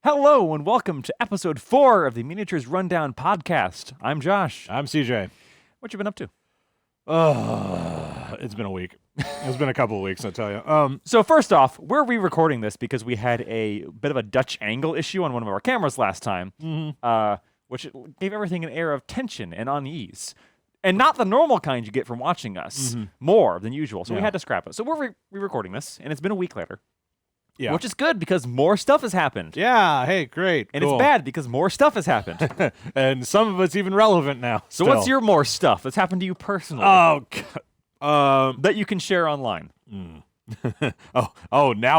Hello and welcome to episode 4 of the Miniatures Rundown podcast. I'm Josh. I'm CJ. What you been up to? It's been a week. It's been a couple of weeks, I'll tell you. So first off, we're re-recording this because we had a bit of a Dutch angle issue on one of our cameras last time, which gave everything an air of tension and unease. And not the normal kind you get from watching us, more than usual. So we had to scrap it. So we're re-recording this, and it's been a week later. Yeah. Which is good because more stuff has happened. Yeah, hey, great. And cool. it's bad because more stuff has happened. And some of it's even relevant now. So what's your more stuff that's happened to you personally? Oh, God. That you can share online. Now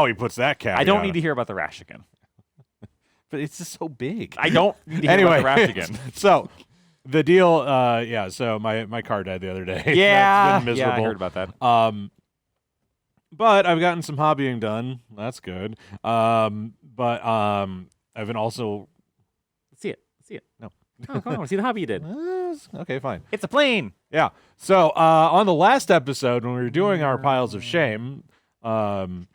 he puts that caveat. I don't need to hear about the rash again. But it's just so big. I don't need to hear about the rash again. So the deal, so my car died the other day. Yeah. That's been miserable. Yeah, I heard about that. But I've gotten some hobbying done. That's good. I've been also... See it. No. Oh, come on. See the hobby you did. Okay, fine. It's a plane. Yeah. So on the last episode, when we were doing our piles of shame, I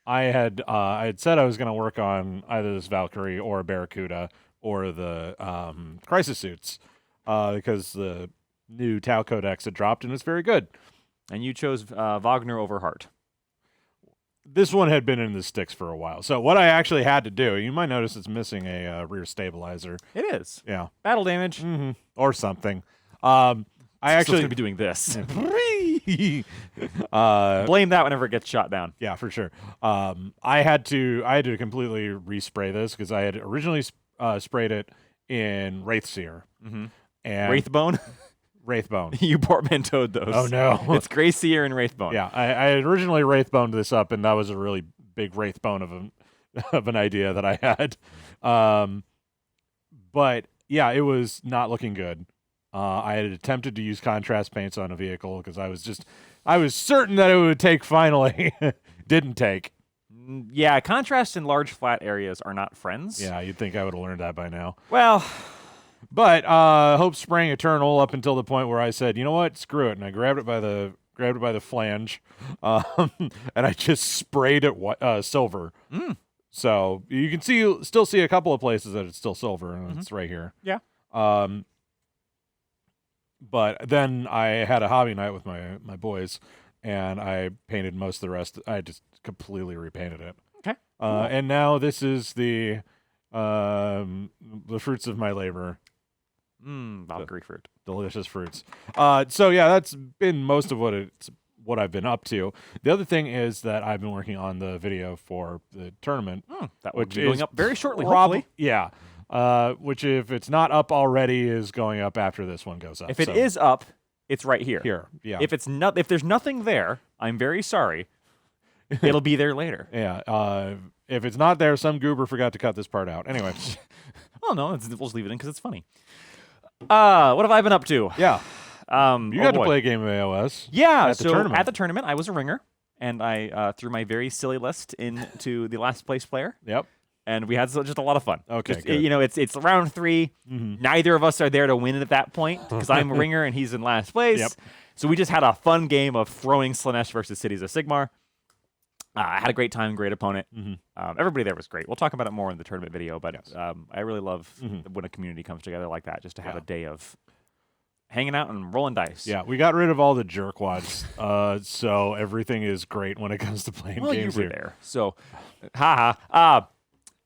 had said I was going to work on either this Valkyrie or a Barracuda or the Crisis suits because the new Tau Codex had dropped and it's very good. And you chose Wagner over Hart. This one had been in the sticks for a while. So what I actually had to do, you might notice it's missing a rear stabilizer. It is. Yeah. Battle damage. Or something. I actually going to be doing this. Blame that whenever it gets shot down. Yeah, for sure. I had to completely respray this because I had originally sprayed it in Wraithseer. And Wraithbone? Wraithbone. You portmanteaued those. Oh, no. It's Greyseer and Wraithbone. Yeah, I had originally Wraithboned this up, and that was a really big Wraithbone of an idea that I had. But, yeah, it was not looking good. I had attempted to use contrast paints on a vehicle because I was certain that it would take finally. Didn't take. Yeah, contrast in large flat areas are not friends. Yeah, you'd think I would have learned that by now. Well... But hope sprang eternal up until the point where I said, you know what, screw it, and I grabbed it by the flange, and I just sprayed it silver. So you can still see a couple of places that it's still silver, and it's right here. Yeah. But then I had a hobby night with my boys, and I painted most of the rest. I just completely repainted it. Okay. Cool. And now this is the fruits of my labor. Valkyrie fruit. Delicious fruits. So yeah, that's been most of what I've been up to. The other thing is that I've been working on the video for the tournament. That will be going up very shortly, hopefully. Yeah. Which if it's not up already is going up after this one goes up. If it is up, it's right here. Here, yeah. If there's nothing there, I'm very sorry. It'll be there later. Yeah. If it's not there, some goober forgot to cut this part out. Anyway. Oh no, we'll just leave it in because it's funny. What have I been up to? Yeah. You got to boy. play a game of AOS. Yeah. At the tournament. At the tournament, I was a ringer, and I threw my very silly list into the last place player. Yep. And we had just a lot of fun. Okay, good. It's round 3. Neither of us are there to win at that point because I'm a ringer and he's in last place. Yep. So we just had a fun game of throwing Slanesh versus Cities of Sigmar. I had a great time, great opponent. Everybody there was great. We'll talk about it more in the tournament video, but yes. I really love when a community comes together like that, just to have a day of hanging out and rolling dice. Yeah, we got rid of all the jerkwads, so everything is great when it comes to playing games you were here. there. So, I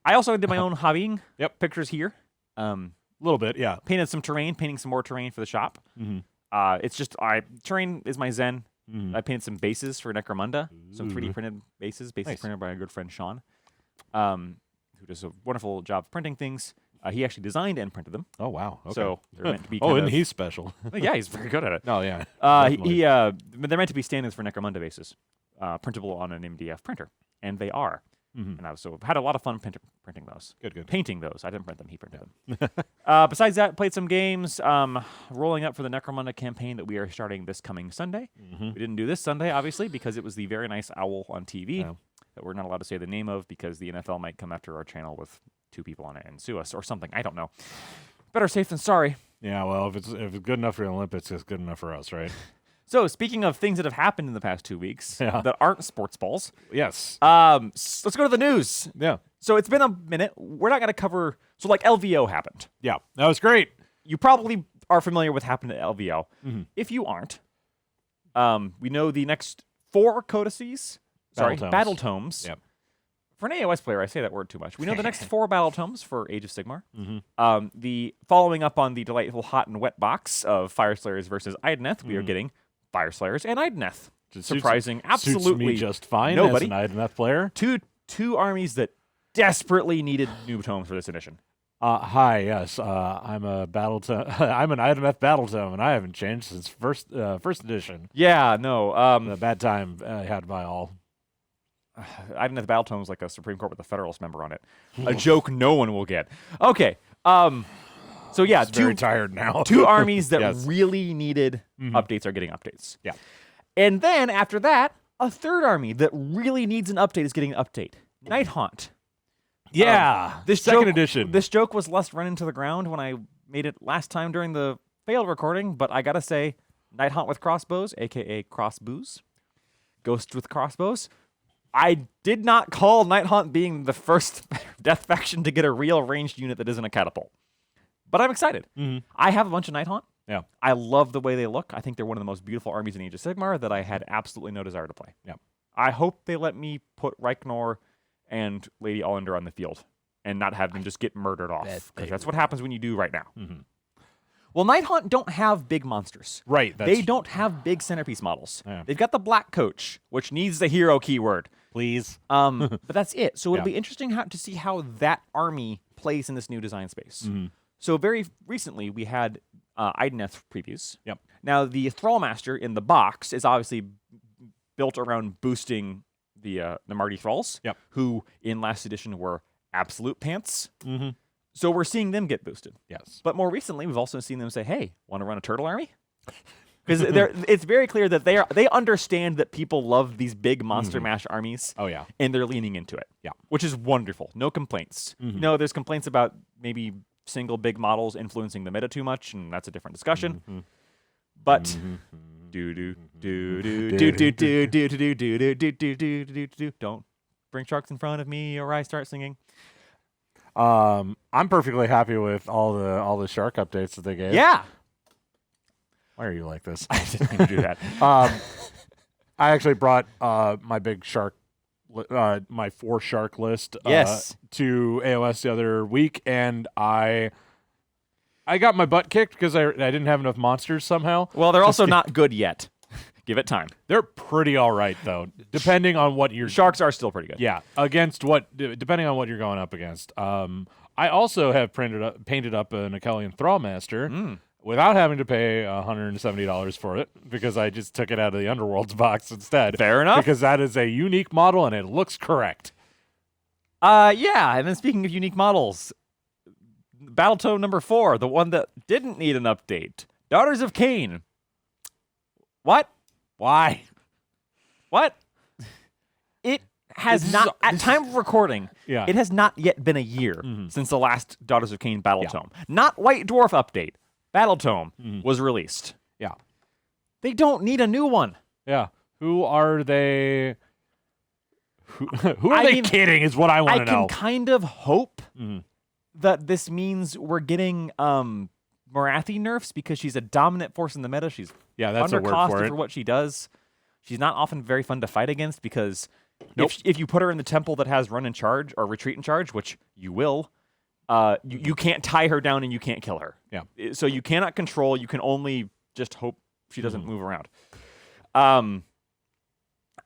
also did my own hobbying. Yep. Pictures here. A little bit, yeah. Painting some more terrain for the shop. It's just, terrain is my zen. I painted some bases for Necromunda, some 3D printed bases Nice. printed by a good friend, Sean, who does a wonderful job of printing things. He actually designed and printed them. Oh, wow. Okay. So they're meant to be isn't he special? Yeah, he's very good at it. Oh, yeah. They're meant to be stand-ins for Necromunda bases, printable on an MDF printer, and they are. And I've had a lot of fun printing those. Good. Painting those. I didn't print them. He printed them. Besides that, played some games. Rolling up for the Necromunda campaign that we are starting this coming Sunday. We didn't do this Sunday, obviously, because it was the very nice owl on TV that we're not allowed to say the name of because the NFL might come after our channel with 2 people on it and sue us or something. I don't know. Better safe than sorry. Yeah, well, if it's good enough for the Olympics, it's good enough for us, right? So, speaking of things that have happened in the past 2 weeks that aren't sports balls, Yes. let's go to the news. Yeah. So, it's been a minute. We're not going to cover. So, like, LVO happened. Yeah. That was great. You probably are familiar with what happened at LVO. If you aren't, we know the next 4 codices. Battletomes. Yep. For an AOS player, I say that word too much. We know the next 4 Battletomes for Age of Sigmar. The following up on the delightful hot and wet box of Fire Slayers versus Idoneth, we are getting Fire Slayers and Idoneth. Surprising, absolutely suits me just fine nobody. as an Idoneth player. Two armies that desperately needed new tomes for this edition. Hi, yes, I'm a Battletome. I'm an Idoneth Battletome, and I haven't changed since first edition. Yeah, no. The bad time had by all. Idoneth Battletome is like a Supreme Court with a Federalist member on it. A joke no one will get. Okay. So yeah, very tired now. 2 armies that Yes. really needed updates are getting updates. Yeah. And then after that, a 3rd army that really needs an update is getting an update. Nighthaunt. Yeah. This second joke, edition. This joke was less run into the ground when I made it last time during the failed recording, but I gotta say, Nighthaunt with crossbows, aka crossbows, Ghost with crossbows. I did not call Nighthaunt being the first death faction to get a real ranged unit that isn't a catapult. But I'm excited. I have a bunch of Nighthaunt. Yeah. I love the way they look. I think they're one of the most beautiful armies in Age of Sigmar that I had absolutely no desire to play. Yeah. I hope they let me put Reichnor and Lady Allender on the field and not have them just get murdered off. Because that's what happens when you do right now. Well, Nighthaunt don't have big monsters. Right. They don't have big centerpiece models. Yeah. They've got the Black Coach, which needs the hero keyword. Please. But that's it. So it'll Yeah. be interesting to see how that army plays in this new design space. So very recently, we had Idoneth previews. Yep. Now, the Thrallmaster in the box is obviously built around boosting the Marty Thralls, Yep. who in last edition were absolute pants. So we're seeing them get boosted. Yes. But more recently, we've also seen them say, hey, want to run a turtle army? Because it's very clear that they understand that people love these big monster mash armies. Oh, yeah. And they're leaning into it. Yeah. Which is wonderful. No complaints. No, there's complaints about maybe single big models influencing the meta too much, and that's a different discussion. But don't bring sharks in front of me or I start singing. I'm perfectly happy with all the shark updates that they gave. Yeah. Why are you like this? I didn't mean to do that. I actually brought my big shark, my 4 shark list Yes. to AOS the other week, and I got my butt kicked because I didn't have enough monsters somehow. Well, they're also not good yet. Give it time. They're pretty all right, though, depending on what you're... Sharks are still pretty good. Yeah, depending on what you're going up against. I also have painted up an Akelian Thrallmaster without having to pay $170 for it because I just took it out of the Underworlds box instead. Fair enough. Because that is a unique model and it looks correct. Yeah, and then speaking of unique models, Battletome number 4, the one that didn't need an update, Daughters of Cain. What? Why? What? It has not, at time of recording, Yeah. it has not yet been a year since the last Daughters of Cain Battletome. Not White Dwarf update. Battletome was released. Yeah. They don't need a new one. Yeah. Who are they? Who are they kidding is what I want to know. I can kind of hope that this means we're getting Morathi nerfs because she's a dominant force in the meta. She's that's a word undercosted for for it. what she does. She's not often very fun to fight against because if you put her in the temple that has run and charge or retreat and charge, which you will, you can't tie her down and you can't kill her. Yeah. So you cannot control. You can only just hope she doesn't move around.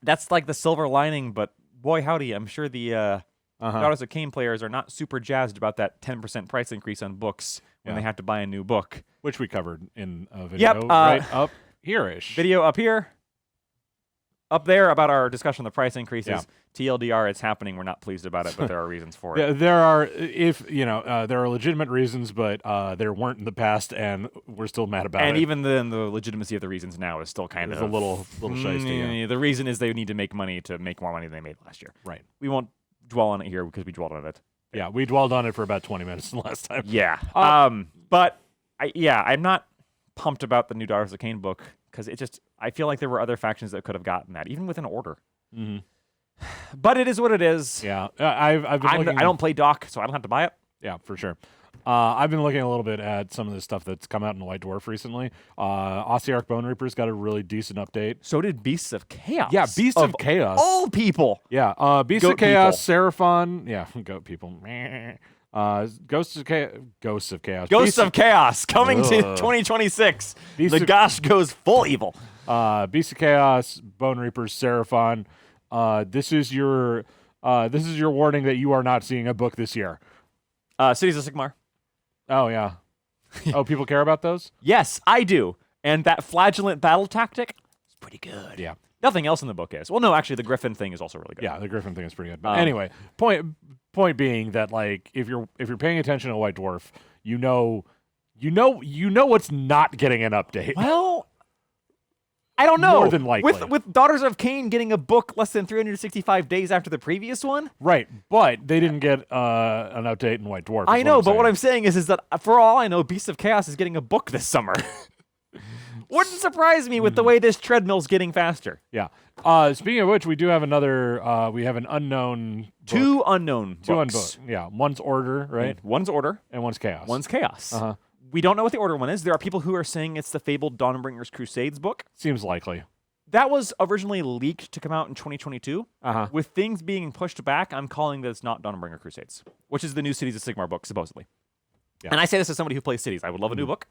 That's like the silver lining, but boy howdy, I'm sure the Daughters of Cain players are not super jazzed about that 10% price increase on books when they have to buy a new book. Which we covered in a video Yep, right up here-ish. Video up here, up there about our discussion of the price increases. Yeah. TLDR, it's happening. We're not pleased about it, but there are reasons for it. There are, there are legitimate reasons, but there weren't in the past, and we're still mad about it. And even then, the legitimacy of the reasons now is still kind of a little shiesty. Yeah. The reason is they need to make money to make more money than they made last year. Right. We won't dwell on it here because we dwelled on it. Yeah, we dwelled on it for about 20 minutes last time. Yeah. But I'm not pumped about the new Daughters of Cain book because it just I feel like there were other factions that could have gotten that, even with an order. But it is what it is. Yeah, I've been looking, I don't play Doc, so I don't have to buy it. Yeah, for sure. I've been looking a little bit at some of the stuff that's come out in White Dwarf recently. Ossiarch Bone Reapers got a really decent update. So did Beasts of Chaos. Yeah, Beasts of Chaos. All people. Yeah, Beasts Goat of Chaos, people. Seraphon. Yeah, goat people. Ghosts of Chaos. Ghosts of Chaos coming to 2026. The gosh goes full evil. Beasts of Chaos, Bone Reapers, Seraphon. This is your warning that you are not seeing a book this year. Cities of Sigmar. Oh yeah. Oh, people care about those? Yes, I do. And that flagellant battle tactic is pretty good. Yeah. Nothing else in the book is. Well, no, actually, the Griffin thing is also really good. Yeah, the Griffin thing is pretty good. But anyway, point being that like if you're paying attention to White Dwarf, you know what's not getting an update. Well, I don't know. More than likely. With Daughters of Cain getting a book less than 365 days after the previous one. Right, but they didn't get an update in White Dwarf. I know, but what I'm saying is that for all I know, Beasts of Chaos is getting a book this summer. Wouldn't surprise me with the way this treadmill's getting faster. Yeah. Speaking of which, we do have another. We have an unknown. Two unknown books. Yeah, one's Order, right? And one's Order. And one's Chaos. One's Chaos. Uh-huh. We don't know what the Order one is. There are people who are saying it's the fabled Dawnbringers Crusades book. Seems likely. That was originally leaked to come out in 2022. Uh-huh. With things being pushed back, I'm calling this not Dawnbringer Crusades, which is the new Cities of Sigmar book, supposedly. Yeah. And I say this as somebody who plays Cities. I would love a new book.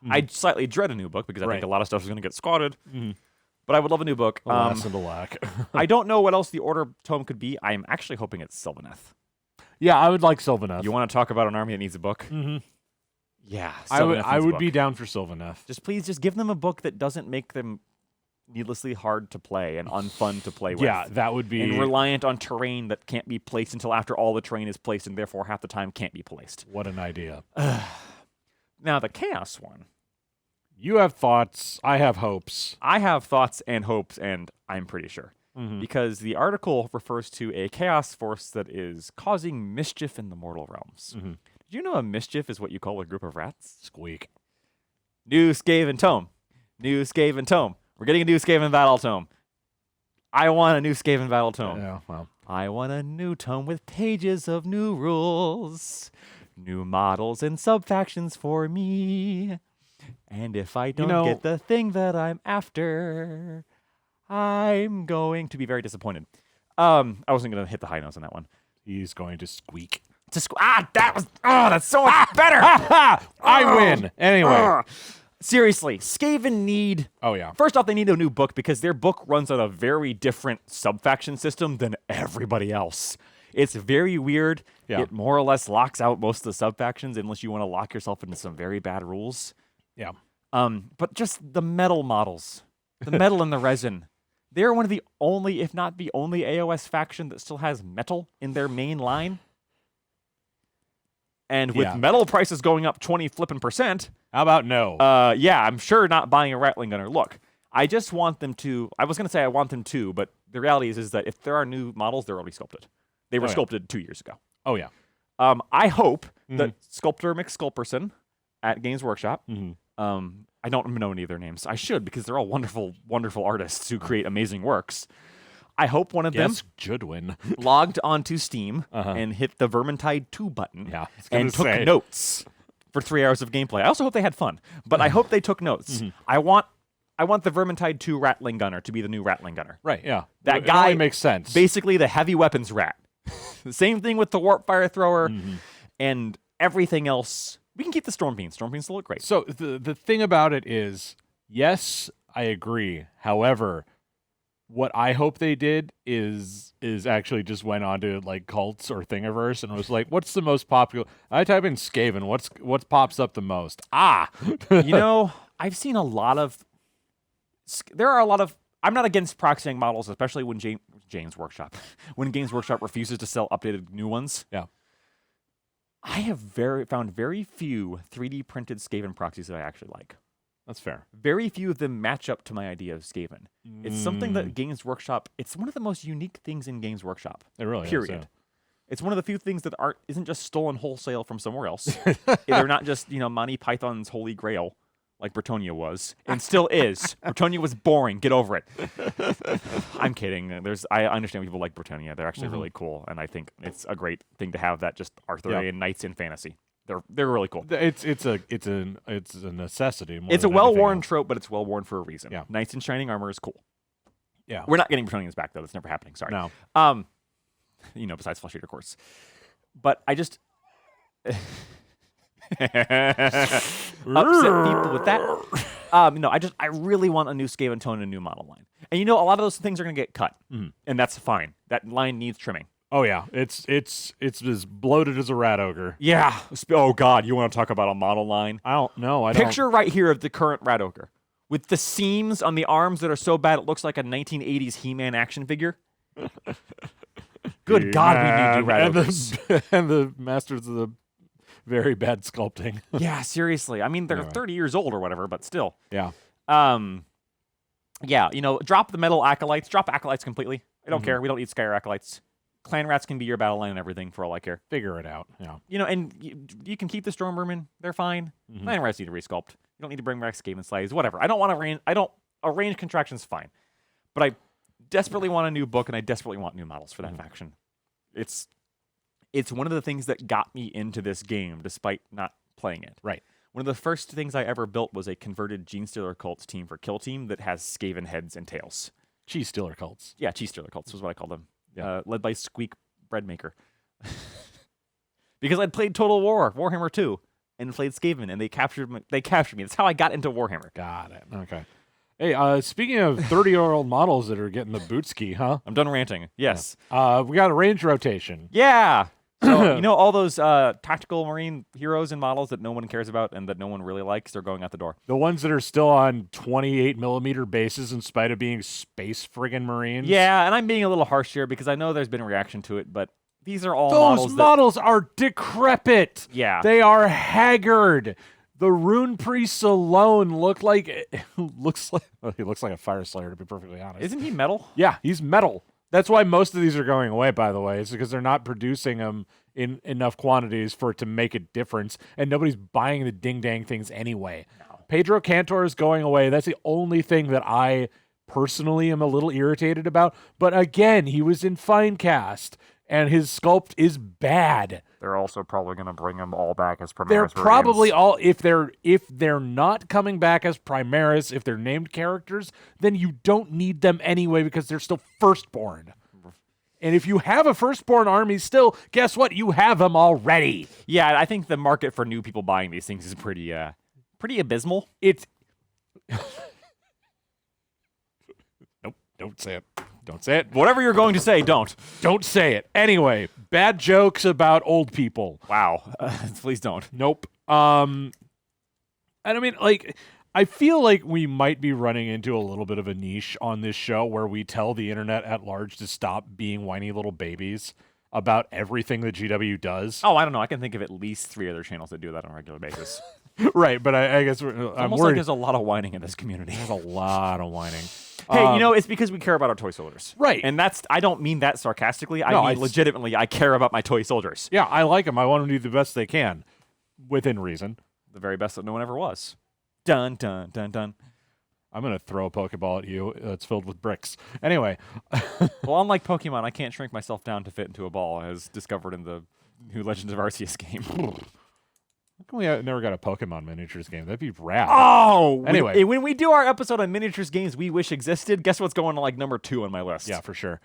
I slightly dread a new book because I think a lot of stuff is going to get squatted. But I would love a new book. Alas and alack. I don't know what else the Order tome could be. I'm actually hoping it's Sylvaneth. Yeah, I would like Sylvaneth. You want to talk about an army that needs a book? Yeah, I would be down for Sylvaneth. Just give them a book that doesn't make them needlessly hard to play and unfun to play with. Yeah, that would be... And reliant on terrain that can't be placed until after all the terrain is placed and therefore half the time can't be placed. What an idea. Now, the Chaos one. You have thoughts. I have hopes. I have thoughts and hopes, and I'm pretty sure. Because the article refers to a chaos force that is causing mischief in the mortal realms. Did you know a mischief is what you call a group of rats? Squeak. New Skaven Tome. New Skaven Tome. We're getting a new Skaven Battle Tome. I want a new Skaven Battle Tome. Yeah, well. I want a new tome with pages of new rules, new models and sub-factions for me. And if I don't get the thing that I'm after, I'm going to be very disappointed. I wasn't going to hit the high notes on that one. He's going to squeak. That's so much better. I win. Anyway. Seriously, Skaven need... Oh, yeah. First off, they need a new book because their book runs on a very different sub-faction system than everybody else. It's very weird. Yeah. It more or less locks out most of the sub-factions unless you want to lock yourself into some very bad rules. Yeah. But just the metal models, the metal and the resin, they're one of the only, if not the only AOS faction that still has metal in their main line. And with metal prices going up 20%, how about no? I'm sure not buying a Rattling Gunner. Look, I just want them to, I was going to say I want them to, but the reality is that if there are new models, they're already sculpted. They were sculpted 2 years ago. Oh, yeah. I hope that Sculptor McSculperson at Games Workshop, I don't know any of their names. I should, because they're all wonderful, wonderful artists who create amazing works. I hope one of them Judwin logged onto Steam and hit the Vermintide 2 button and took notes for 3 hours of gameplay. I also hope they had fun, but I hope they took notes. I want the Vermintide 2 Rattling Gunner to be the new Rattling Gunner. Right, yeah. That guy makes sense. Basically the heavy weapons rat. The same thing with the Warp Fire Thrower and everything else. We can keep the Storm Beans. Storm Beans still look great. So the thing about it is, yes, I agree. However, what I hope they did is actually just went on to like cults or Thingiverse and was like, what's the most popular? I type in Skaven. What pops up the most? I've seen a lot of. There are a lot of. I'm not against proxying models, especially when Games Workshop refuses to sell updated new ones. Yeah. I have found very few 3D printed Skaven proxies that I actually like. That's fair. Very few of them match up to my idea of Skaven. It's something that Games Workshop, it's one of the most unique things in Games Workshop. It really period. is. Yeah. It's one of the few things that isn't just stolen wholesale from somewhere else. They're not just, Monty Python's Holy Grail. like Bretonia was, and still is. Bretonia was boring. Get over it. I'm kidding. I understand people like Bretonia. They're actually really cool, and I think it's a great thing to have that just Arthurian knights in fantasy. They're really cool. It's a necessity. It's a well-worn trope, but it's well-worn for a reason. Yeah. Knights in shining armor is cool. Yeah. We're not getting Bretonians back, though. That's never happening. Sorry. No. Besides Flesh Eater, of course. But I just upset people with that. I really want a new Skaven tone and a new model line. And a lot of those things are going to get cut, and that's fine. That line needs trimming. Oh yeah, it's as bloated as a rat ogre. Yeah. Oh God, you want to talk about a model line? I don't know. Picture right here of the current rat ogre with the seams on the arms that are so bad it looks like a 1980s He-Man action figure. Good God, we need new rat ogres. And the masters of the very bad sculpting. Yeah, seriously. I mean, they're 30 years old or whatever, but still. Yeah. Drop the metal acolytes. Drop acolytes completely. I don't care. We don't need Skyr acolytes. Clan rats can be your battle line and everything for all I care. Figure it out. Yeah. And you can keep the Stormvermin. They're fine. Clan rats need to resculpt. You don't need to bring back Skaven Slaves. Whatever. I don't want a range contraction's fine. But I desperately want a new book, and I desperately want new models for that faction. It's one of the things that got me into this game, despite not playing it. Right. One of the first things I ever built was a converted Genestealer cults team for Kill Team that has Skaven heads and tails. Cheese stealer cults. Yeah, Cheese Stealer cults was what I called them. Yeah. Led by Squeak Breadmaker. Because I'd played Total War, Warhammer 2, and played Skaven, and they captured me. That's how I got into Warhammer. Got it. Okay. Hey, speaking of 30-year-old models that are getting the bootski, huh? I'm done ranting. Yes. We got a range rotation. Yeah. So, all those tactical marine heroes and models that no one cares about and that no one really likes, they're going out the door. The ones that are still on 28mm bases in spite of being space friggin' marines. Yeah, and I'm being a little harsh here because I know there's been a reaction to it, but these are all Those models are decrepit. Yeah. They are haggard. The rune priests alone look like he looks like a fire slayer, to be perfectly honest. Isn't he metal? Yeah, he's metal. That's why most of these are going away, by the way. It's because they're not producing them in enough quantities for it to make a difference, and nobody's buying the ding-dang things anyway. No. Pedro Cantor is going away. That's the only thing that I personally am a little irritated about. But again, he was in Finecast, and his sculpt is bad. They're also probably going to bring them all back as Primaris. They're probably all, if they're not coming back as Primaris, if they're named characters, then you don't need them anyway because they're still firstborn. And if you have a firstborn army still, guess what? You have them already. Yeah, I think the market for new people buying these things is pretty abysmal. It's Nope, don't say it. Don't say it. Whatever you're going to say, don't. Don't say it. Anyway, bad jokes about old people. Wow. Please don't. Nope. And I mean, I feel like we might be running into a little bit of a niche on this show where we tell the internet at large to stop being whiny little babies about everything that GW does. Oh, I don't know. I can think of at least 3 other channels that do that on a regular basis. Right, but I guess I'm almost worried. like there's a lot of whining in this community. There's a lot of whining. Hey, it's because we care about our toy soldiers. Right. And I don't mean that sarcastically. I mean legitimately, I care about my toy soldiers. Yeah, I like them. I want them to do the best they can, within reason. The very best that no one ever was. Dun, dun, dun, dun. I'm going to throw a Pokeball at you that's filled with bricks. Anyway. Well, unlike Pokemon, I can't shrink myself down to fit into a ball, as discovered in the new Legends of Arceus game. How come we never got a Pokemon miniatures game? That'd be rad. Oh! Anyway. When we do our episode on miniatures games we wish existed, guess what's going on number 2 on my list? Yeah, for sure.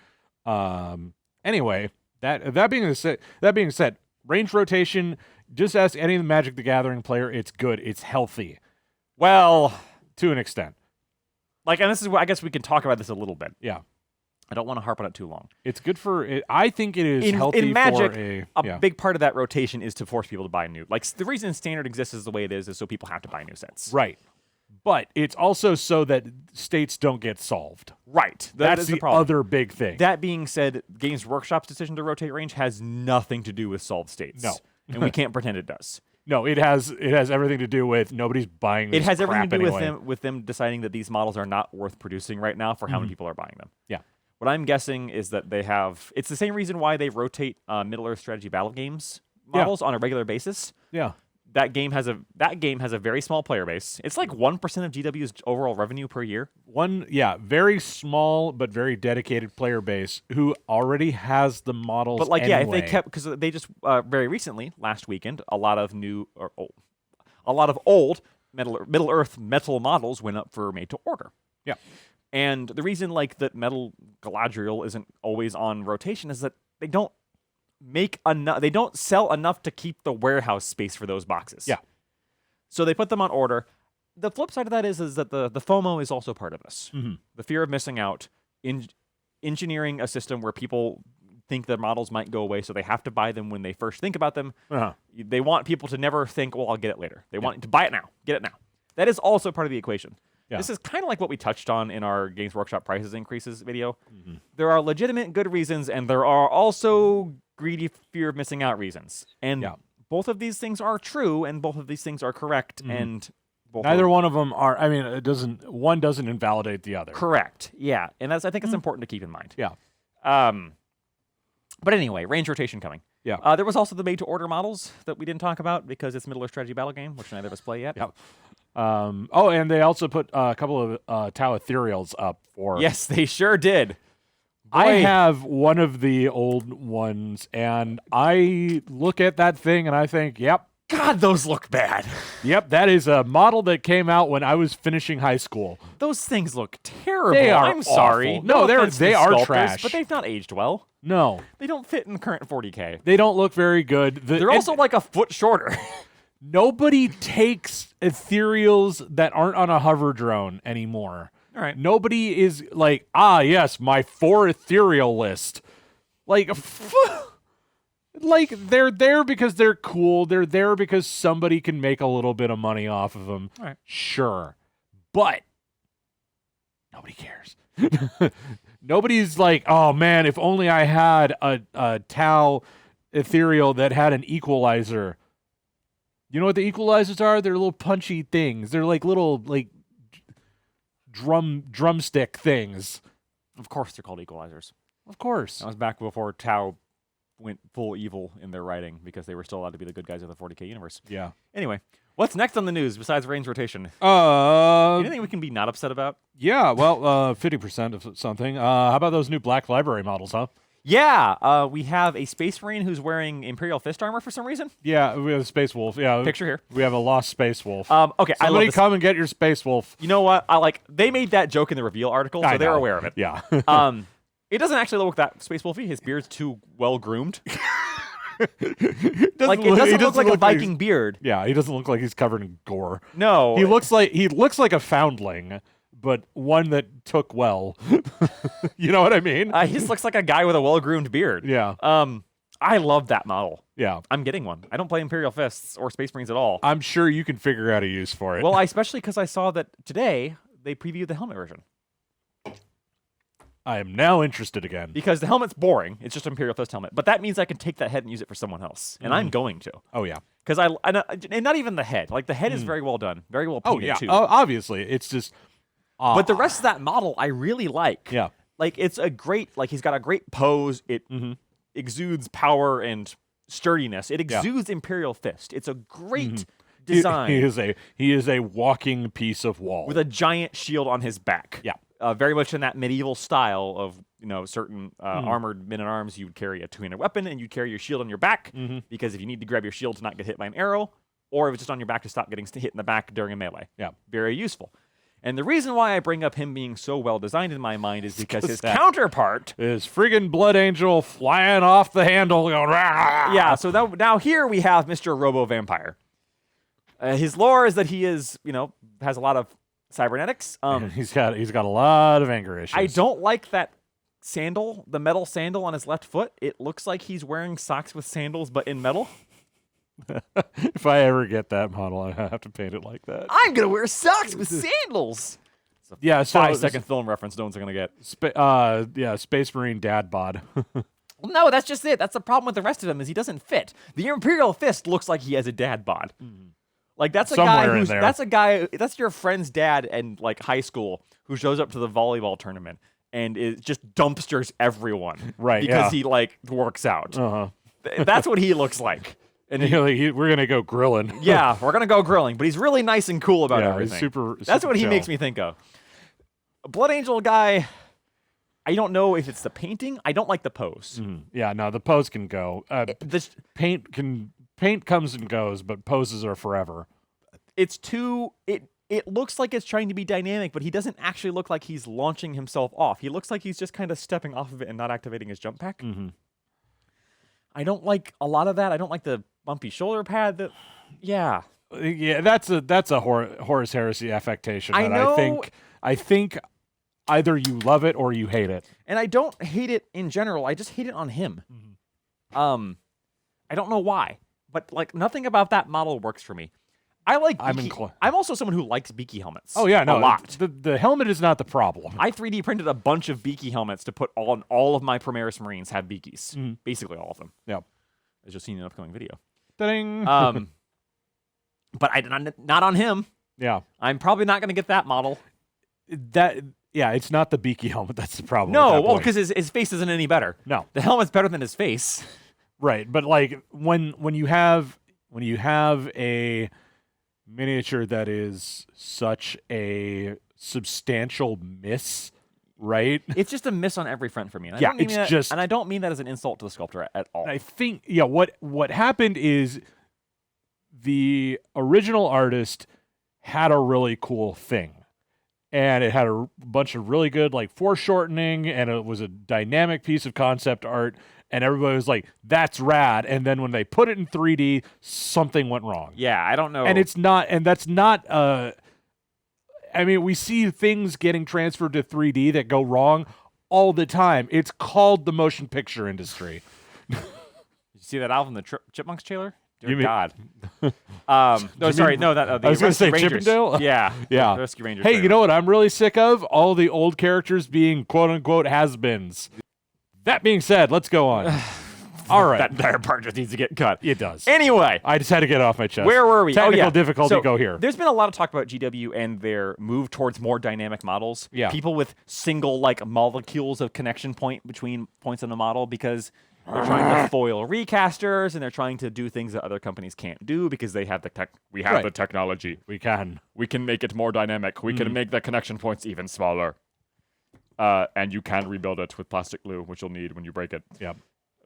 Anyway, that being said, range rotation, just ask any of the Magic the Gathering player, it's good. It's healthy. Well, to an extent. And this is where I guess we can talk about this a little bit. Yeah. I don't want to harp on it too long. It's good for it. I think it is healthy in Magic, for a big part of that rotation is to force people to buy new. The reason Standard exists is the way it is so people have to buy new sets. Right. But it's also so that states don't get solved. Right. That's the problem. other big thing. That being said, Games Workshop's decision to rotate range has nothing to do with solved states. No. And we can't pretend it does. No, it has everything to do with nobody's buying this It has everything to do anyway. with them deciding that these models are not worth producing right now for how many people are buying them. Yeah. What I'm guessing is that they have... It's the same reason why they rotate Middle-earth strategy battle games models on a regular basis. Yeah. That game has a very small player base. It's like 1% of GW's overall revenue per year. Very small but very dedicated player base who already has the models. But like, anyway. if they kept, because they just very recently, last weekend, a lot of old Middle Earth metal models went up for made to order. Yeah, and the reason like that metal Galadriel isn't always on rotation is that they don't make enough. They don't sell enough to keep the warehouse space for those boxes. Yeah. So they put them on order. The flip side of that is that the FOMO is also part of this. Mm-hmm. The fear of missing out, engineering a system where people think their models might go away, so they have to buy them when they first think about them. Uh-huh. They want people to never think, well, I'll get it later. They want to buy it now, get it now. That is also part of the equation. Yeah. This is kind of like what we touched on in our Games Workshop prices increases video. Mm-hmm. There are legitimate good reasons, and there are also greedy fear of missing out reasons. And both of these things are true, and both of these things are correct, and neither one of them are. I mean, one doesn't invalidate the other. Correct. Yeah, and I think it's important to keep in mind. Yeah. But anyway, range rotation coming. Yeah. There was also the made-to-order models that we didn't talk about because it's Middle Earth strategy battle game, which neither of us play yet. Yeah. And they also put a couple of Tau Ethereals up for. Yes, they sure did. I have one of the old ones, and I look at that thing and I think, yep. God, those look bad. Yep, that is a model that came out when I was finishing high school. Those things look terrible. They are I'm sorry. No, they are trash. But they've not aged well. No. They don't fit in current 40K. They don't look very good. They're also like a foot shorter. Nobody takes ethereals that aren't on a hover drone anymore. All right. Nobody is like, yes, my 4 ethereal list. Like, they're there because they're cool. They're there because somebody can make a little bit of money off of them. All right. Sure. But nobody cares. Nobody's like, oh man, if only I had a Tau ethereal that had an equalizer. You know what the equalizers are? They're little punchy things. They're like little drumstick things. Of course they're called equalizers. Of course. That was back before Tau went full evil in their writing because they were still allowed to be the good guys of the 40K universe. Yeah. Anyway, what's next on the news besides range rotation? Anything we can be not upset about? Yeah, well, 50% of something. How about those new Black Library models, huh? Yeah, we have a Space Marine who's wearing Imperial Fist armor for some reason. Yeah, we have a Space Wolf. Yeah, picture here. We have a lost Space Wolf. Okay, somebody come and get your Space Wolf. You know what? They made that joke in the reveal article, so they're aware of it. Yeah. It doesn't actually look that Space Wolfy. His beard's too well groomed. It doesn't look like a Viking beard. Yeah, he doesn't look like he's covered in gore. No, he looks like a foundling, but one that took well. You know what I mean? He just looks like a guy with a well-groomed beard. Yeah. I love that model. Yeah. I'm getting one. I don't play Imperial Fists or Space Marines at all. I'm sure you can figure out a use for it. Well, especially because I saw that today they previewed the helmet version. I am now interested again. Because the helmet's boring. It's just an Imperial Fist helmet. But that means I can take that head and use it for someone else. And I'm going to. Oh, yeah. Because and not even the head. Like, the head is very well done. Very well painted, too. Obviously. It's just... But the rest of that model, I really like. Yeah. Like, it's a great... Like, he's got a great pose. It exudes power and sturdiness. It exudes Imperial Fist. It's a great design. He is a walking piece of wall. With a giant shield on his back. Yeah. Very much in that medieval style of, certain armored men-at-arms, you would carry a two-handed weapon and you'd carry your shield on your back because if you need to grab your shield to not get hit by an arrow, or if it's just on your back to stop getting hit in the back during a melee. Yeah. Very useful. And the reason why I bring up him being so well designed in my mind is because his counterpart is friggin' Blood Angel flying off the handle going, rah! Yeah, so now here we have Mr. Robo-Vampire. His lore is that he is, has a lot of cybernetics. He's got a lot of anger issues. I don't like that sandal, the metal sandal on his left foot. It looks like he's wearing socks with sandals, but in metal. If I ever get that model, I have to paint it like that. I'm gonna wear socks with sandals. It's a 5-second film reference no one's gonna get. Space Marine dad bod. Well, no, that's just it. That's the problem with the rest of him is he doesn't fit. The Imperial Fist looks like he has a dad bod. Like that's that's your friend's dad in like high school who shows up to the volleyball tournament and it just dumpsters everyone. Right. Because he like works out. Uh-huh. That's what he looks like. And we're gonna go grilling. yeah, we're gonna go grilling, but he's really nice and cool about everything. He's super. That's super what he chill. makes me think of. A Blood Angel guy. I don't know if it's the painting. I don't like the pose. Yeah, no, the pose can go. Paint comes and goes, but poses are forever. It's too. It looks like it's trying to be dynamic, but he doesn't actually look like he's launching himself off. He looks like he's just kind of stepping off of it and not activating his jump pack. I don't like a lot of that. I don't like the bumpy shoulder pad. Yeah, that's a Horus Heresy affectation. I know. I think either you love it or you hate it. And I don't hate it in general. I just hate it on him. I don't know why, but like nothing about that model works for me. I'm also someone who likes beaky helmets. Oh yeah, no, a lot. The helmet is not the problem. I 3D printed a bunch of beaky helmets to put on all of my Primaris Marines have beakies. Basically all of them. Yep. As you'll see in an upcoming video. Ding. But not on him. Yeah. I'm probably not going to get that model. It's not the beaky helmet that's the problem. No, well, because his face isn't any better. No. The helmet's better than his face. Right, but like when you have a miniature that is such a substantial miss, right? It's just a miss on every front for me. And I don't mean that as an insult to the sculptor at all. I think what happened is the original artist had a really cool thing. And it had a bunch of really good like foreshortening, and it was a dynamic piece of concept art, and everybody was like, that's rad. And then when they put it in 3D, something went wrong. Yeah, I don't know. And that's not I mean, we see things getting transferred to 3D that go wrong all the time. It's called the motion picture industry. Did you see that album, the Chipmunks trailer? Dear mean- God. No, sorry. No, that the I was going to say Rangers. Chippendale? Yeah. Yeah. The Rescue Rangers. Hey, trailer. you know what I'm really sick of? All the old characters being quote-unquote has-beens. That being said, let's go on. All right. That entire part just needs to get cut. It does. Anyway. I just had to get it off my chest. Where were we? Technical difficulty, go here. There's been a lot of talk about GW and their move towards more dynamic models. Yeah. People with single like molecules of connection point between points in the model because they're trying to foil recasters and they're trying to do things that other companies can't do because they have the the technology. We can make it more dynamic. We can make the connection points even smaller. And you can rebuild it with plastic glue, which you'll need when you break it. Yeah.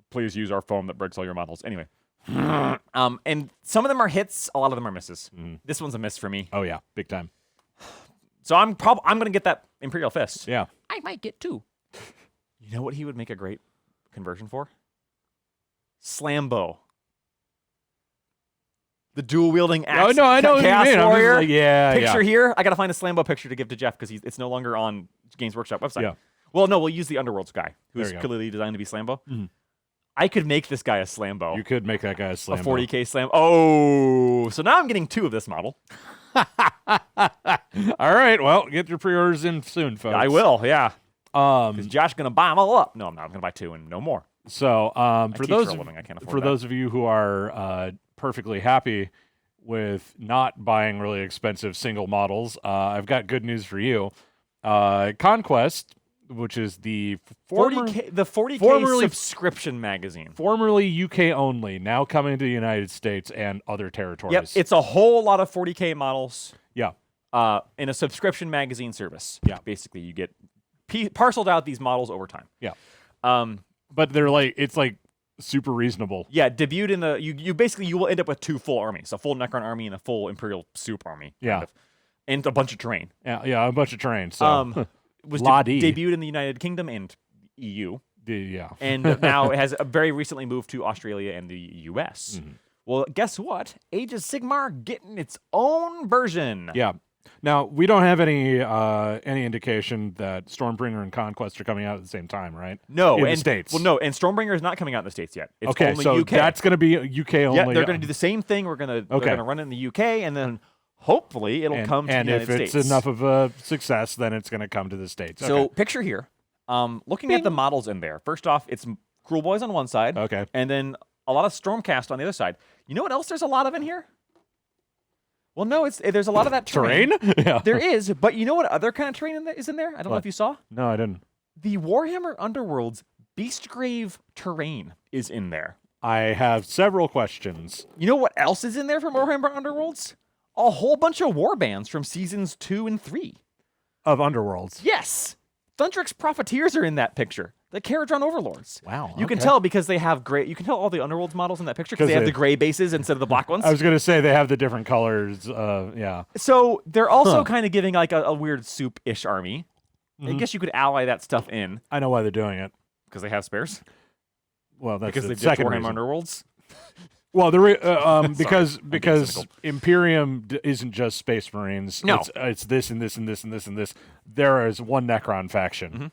Please use our foam that breaks all your models. Anyway. And some of them are hits, a lot of them are misses. This one's a miss for me. Oh yeah, big time. So I'm going to get that Imperial Fist. Yeah. I might get two. You know what he would make a great conversion for? Slambo. The dual-wielding axe. Oh, no, I know what you Chaos mean. Warrior. Picture here. I got to find a Slambo picture to give to Jeff because it's no longer on Games Workshop website. Yeah. Well, no, we'll use the Underworlds guy, who's There you go. clearly designed to be Slambo. I could make this guy a Slambo. You could make that guy a A Slambo. 40K Slam. Oh, so now I'm getting two of this model. All right, well, get your pre-orders in soon, folks. I will, yeah. Because Josh going to buy them all up. No, I'm not. I'm going to buy two and no more. So, for teach those for a of, living. I can't afford for that. those of you who are perfectly happy with not buying really expensive single models, I've got good news for you. Conquest, which is the 40K formerly- subscription magazine. formerly UK only, now coming to the United States and other territories. Yep, it's a whole lot of 40K models yeah. in a subscription magazine service. Yeah. Basically, you get parceled out these models over time. Yeah. But they're it's super reasonable. Yeah, debuted in the you will end up with two full armies, a full Necron army and a full Imperial Soup army. Yeah. And a bunch of terrain. Yeah, a bunch of terrain. So Was La-dee. debuted in the United Kingdom and EU. Yeah. And now it has very recently moved to Australia and the US. Well, guess what? Age of Sigmar getting its own version. Yeah. Now, we don't have any indication that Stormbringer and Conquest are coming out at the same time, right? No, in the and States. Well, no, and Stormbringer is not coming out in the States yet. It's okay, only so UK. that's going to be UK only. Yeah, they're going to do the same thing. They're going to run it in the UK, and then hopefully it'll come to the United States. And if it's enough of a success, then it's going to come to the States. So Okay. picture here, looking at the models in there. First off, it's Cruel Boys on one side. Okay. And then a lot of Stormcast on the other side. You know what else there's a lot of in here? Well, no, there's a lot of that terrain. Yeah. There is, but you know what other kind of terrain is in there? I don't know if you saw. No, I didn't. The Warhammer Underworlds Beastgrave terrain is in there. I have several questions. You know what else is in there from Warhammer Underworlds? A whole bunch of warbands from seasons 2 and 3. Of Underworlds. Yes! Thundrix Profiteers are in that picture. The Caradron Overlords. Wow. You can tell because they have gray. You can tell all the Underworlds models in that picture because they have the gray bases instead of the black ones. I was going to say they have the different colors. Yeah. So they're also kind of giving like a weird soup-ish army. I guess you could ally that stuff in. I know why they're doing it. Because they have spares? Well, that's because the they did second Warhammer reason. Underworlds? Well, because Imperium isn't just Space Marines. No. It's this and this and this and this and this. There is one Necron faction.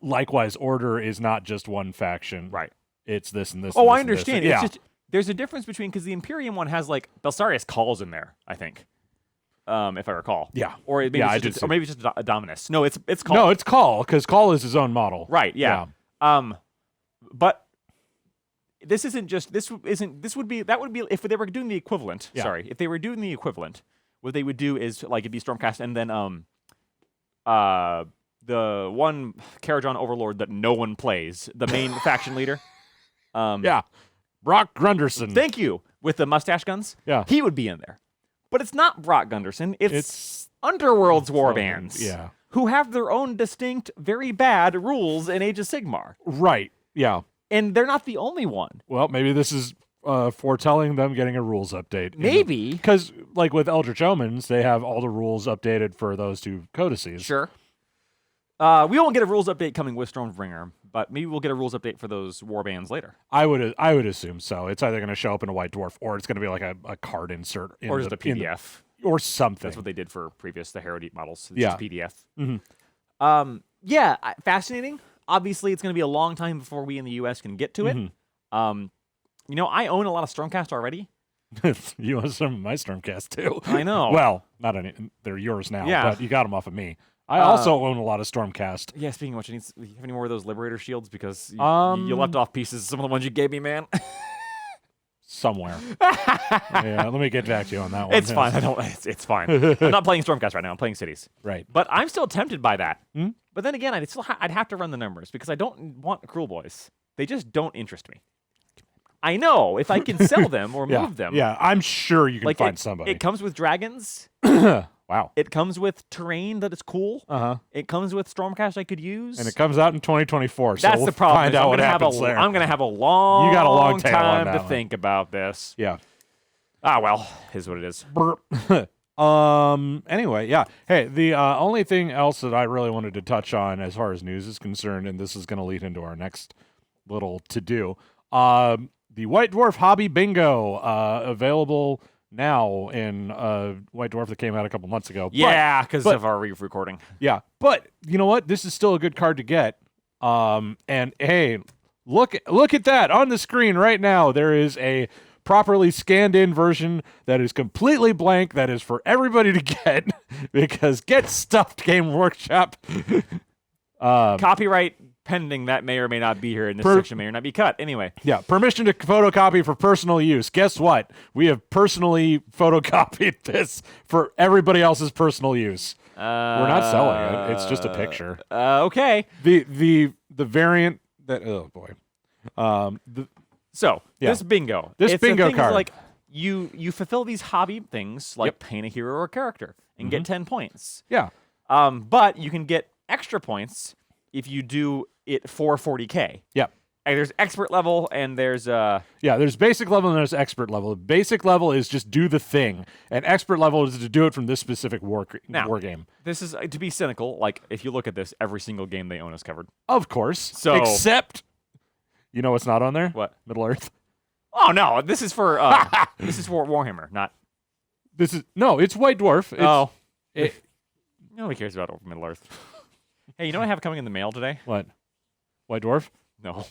Likewise, Order is not just one faction. Right. It's this and this. Oh, and I this and this. understand. It's just there's a difference between because the Imperium one has like Belsarius Calls in there, I think. If I recall. Yeah. Or maybe it's or maybe it's just a Dominus. No, it's Call. No, it's Call because Call is his own model. Right. Yeah. But this isn't just this would be if they were doing the equivalent. Yeah. Sorry, if they were doing the equivalent, what they would do is like it'd be Stormcast and then the one Caradron Overlord that no one plays, the main faction leader. Yeah. Brock Grunderson. Thank you. With the mustache guns. Yeah. He would be in there. But it's not Brock Gunderson. It's Underworld's warbands. Yeah. Who have their own distinct, very bad rules in Age of Sigmar. Right. Yeah. And they're not the only one. Well, maybe this is foretelling them getting a rules update. Maybe. Because, like with Eldritch Omens, they have all the rules updated for those two codices. Sure. We won't get a rules update coming with Stormbringer, but maybe we'll get a rules update for those warbands later. I would assume so. It's either going to show up in a White Dwarf or it's going to be like a card insert. Or just a PDF. Or something. That's what they did for the Herodiet models. It's Yeah. just PDF. Mm-hmm. Fascinating. Obviously, it's going to be a long time before we in the U.S. can get to it. I own a lot of Stormcast already. You own some of my Stormcast too. I know. Well, not any. They're yours now. Yeah. But you got them off of me. I also own a lot of Stormcast. Yeah, speaking of which, do you have any more of those Liberator shields? Because you left off pieces of some of the ones you gave me, man. Somewhere. Yeah, let me get back to you on that one. It's fine. It's fine. I'm not playing Stormcast right now. I'm playing Cities. Right. But I'm still tempted by that. Hmm? But then again, I'd have to run the numbers because I don't want Cruel Boys. They just don't interest me. I know if I can sell them or move them. Yeah, I'm sure you can find somebody. It comes with dragons. Wow. It comes with terrain that is cool. Uh-huh. It comes with Stormcast I could use. And it comes out in 2024. That's so the problem. Find out what happens there. I'm going to have a long, you got a long tail time on to that think about this. Yeah. Well, is what it is. Anyway, yeah. Hey, the only thing else that I really wanted to touch on as far as news is concerned, and this is going to lead into our next little to-do, the White Dwarf Hobby Bingo, available now in White Dwarf that came out a couple months ago. Yeah, because of our recording. Yeah, but you know what? This is still a good card to get. And hey, look at that on the screen right now. There is a properly scanned in version that is completely blank that is for everybody to get because Get Stuffed Game Workshop. Copyright pending that may or may not be here in this section, may or not be cut. Anyway. Yeah, permission to photocopy for personal use. Guess what? We have personally photocopied this for everybody else's personal use. We're not selling it. It's just a picture. Okay. The variant that This bingo. This bingo card. Like you fulfill these hobby things like paint a hero or a character and get 10 points. Yeah. But you can get extra points if you do it for 40K. Yeah. And there's expert level and there's there's basic level and there's expert level. Basic level is just do the thing, and expert level is to do it from this specific war game. This is to be cynical. Like if you look at this, every single game they own is covered. Of course. So except, you know what's not on there? What? Middle Earth. Oh no, this is for this is for Warhammer, not. It's White Dwarf. Nobody cares about Middle Earth. Hey, you know what I have coming in the mail today? What? White Dwarf? No.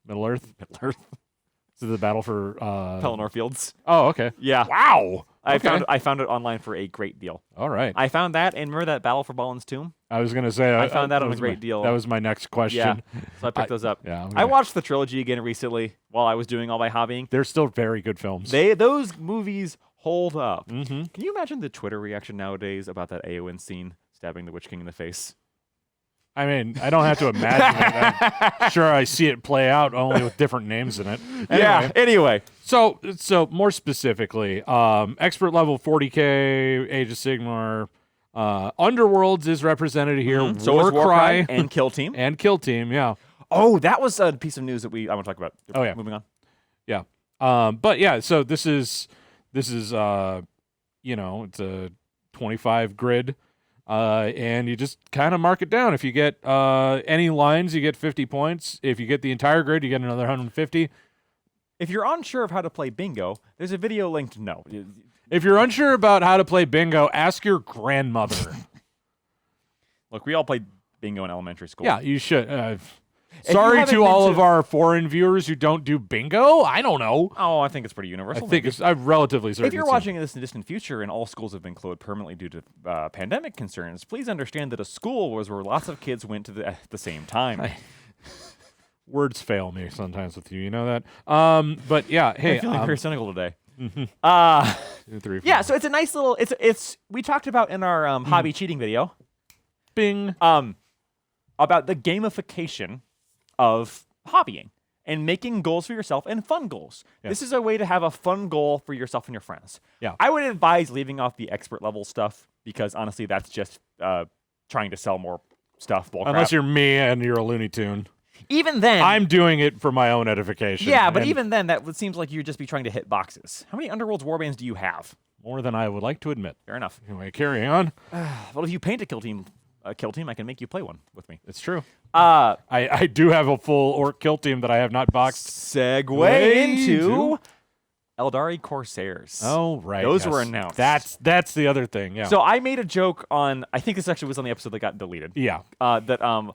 Middle Earth? Middle Earth. This is the battle for Pelennor Fields. Oh, okay. Yeah. Wow. I found it online for a great deal. All right. I found that, and remember that Battle for Balin's Tomb? I was gonna say I found that on a great deal. That was my next question. Yeah. So I picked those up. Yeah. I watched the trilogy again recently while I was doing all my hobbying. They're still very good films. Those movies hold up. Mm-hmm. Can you imagine the Twitter reaction nowadays about that Eowyn scene stabbing the Witch King in the face? I mean, I don't have to imagine it. I'm sure I see it play out only with different names in it. Yeah. Anyway. So more specifically, expert level 40K, Age of Sigmar, Underworlds is represented here. So is Warcry and Kill Team. And Kill Team, yeah. Oh, that was a piece of news that I want to talk about. Oh, yeah. Moving on. Yeah. But yeah, so this is it's a 25 grid. And you just kind of mark it down. If you get any lines, you get 50 points. If you get the entire grid, you get another 150. If you're unsure of how to play bingo, there's a video linked. No. If you're unsure about how to play bingo, ask your grandmother. Look, we all played bingo in elementary school. Yeah, you should. Sorry to all of our foreign viewers who don't do bingo. I don't know. Oh, I think it's pretty universal. I think I'm relatively certain. If you're watching this in the distant future and all schools have been closed permanently due to pandemic concerns, please understand that a school was where lots of kids went to at the same time. Words fail me sometimes with you. You know that. But yeah, hey, I'm feeling very cynical today. 2, 3, 4. Yeah, so it's a nice little. It's we talked about in our hobby cheating video. Bing. About the gamification of hobbying and making goals for yourself and fun goals. Yeah. This is a way to have a fun goal for yourself and your friends. Yeah. I would advise leaving off the expert level stuff because honestly, that's just trying to sell more stuff. Unless you're me and you're a Looney Tune. Even then, I'm doing it for my own edification. Yeah, but even then, that seems like you'd just be trying to hit boxes. How many Underworlds warbands do you have? More than I would like to admit. Fair enough. Anyway, carrying on. Well, if you paint a kill team, I can make you play one with me. It's true. I do have a full orc kill team that I have not boxed. Segue into Eldari Corsairs. Oh, right. Those were announced. That's the other thing, yeah. So I made a joke on, I think this actually was on the episode that got deleted. Yeah. That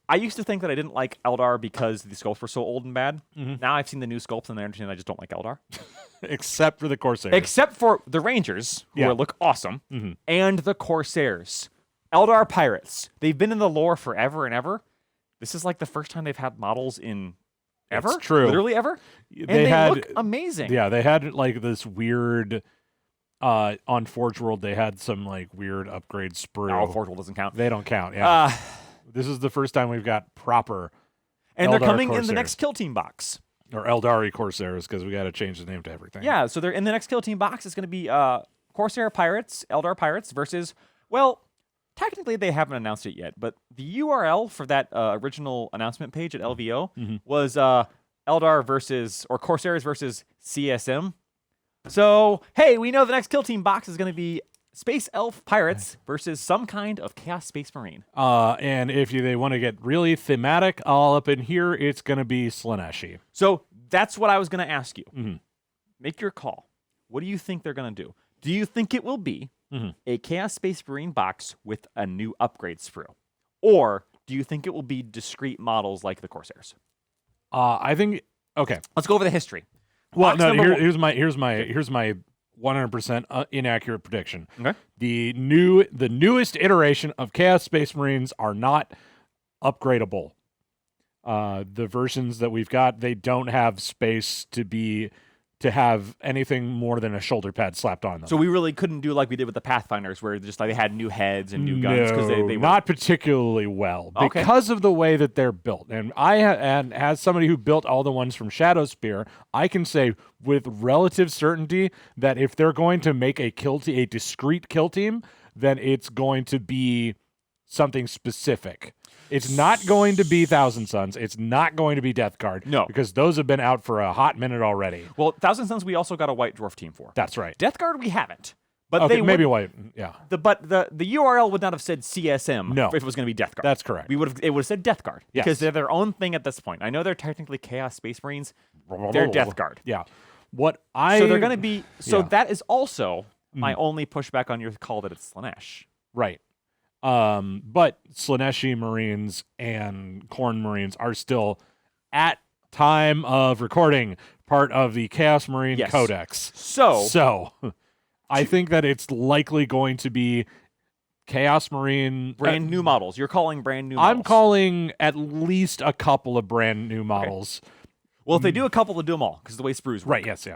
I used to think that I didn't like Eldar because the sculpts were so old and bad. Now I've seen the new sculpts and I understand I just don't like Eldar. Except for the Corsairs. Except for the Rangers, who look awesome, and the Corsairs. Eldar Pirates. They've been in the lore forever and ever. This is like the first time they've had models in ever. It's true. Literally ever. And they look amazing. Yeah, they had like this weird... on Forge World, they had some like weird upgrade sprue. No, Forge World doesn't count. They don't count, yeah. This is the first time we've got proper and Eldar they're coming Corsairs. in the next Kill Team box. Or Eldari Corsairs, because we got to change the name to everything. Yeah, so they're in the next Kill Team box. It's going to be Corsair Pirates, Eldar Pirates versus, well, technically they haven't announced it yet, but the URL for that original announcement page at LVO was Eldar versus, or Corsairs versus CSM. So, hey, we know the next Kill Team box is going to be Space Elf Pirates versus some kind of Chaos Space Marine. And if they want to get really thematic, all up in here, it's going to be Slaaneshi. So that's what I was going to ask you. Make your call. What do you think they're going to do? Do you think it will be a Chaos Space Marine box with a new upgrade sprue? Or do you think it will be discrete models like the Corsairs? I think, okay. Let's go over the history. Well, no, here's my 100% inaccurate prediction. Okay. The newest iteration of Chaos Space Marines are not upgradable. The versions that we've got, they don't have space to have anything more than a shoulder pad slapped on them. So we really couldn't do like we did with the Pathfinders, where just like they had new heads and new guns because they were not particularly well Okay. because of the way that they're built. And and as somebody who built all the ones from Shadowspear, I can say with relative certainty that if they're going to make a discrete kill team, then it's going to be something specific. It's not going to be Thousand Suns. It's not going to be Death Guard. No. Because those have been out for a hot minute already. Well, Thousand Suns we also got a White Dwarf team for. That's right. Death Guard we haven't. But Okay, they maybe would, white. Yeah. the URL would not have said CSM No. if it was going to be Death Guard. That's correct. It would have said Death Guard Yes. because they're their own thing at this point. I know they're technically Chaos Space Marines. They're Death Guard. Yeah. So they're going to be. So that is also my only pushback on your call that it's Slaanesh. Right. But Slaaneshi Marines and Khorne Marines are still, at time of recording, part of the Chaos Marine Yes. Codex. So I think that it's likely going to be Chaos Marine. brand new models. You're calling brand new models. I'm calling at least a couple of brand new models. Well, if they do a couple, they'll do them all because the way sprues work. Right, yes.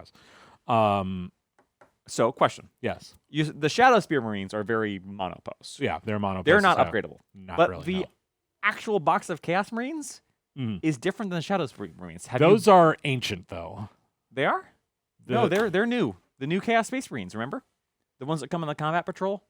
So, question. Yes. The Shadowspear Marines are very monopose. Yeah, they're mono. They're not upgradable. Not but really, the no. actual box of Chaos Marines is different than the Shadow Marines. Those are ancient, though. They are? No, they're new. The new Chaos Space Marines, remember? The ones that come in the Combat Patrol?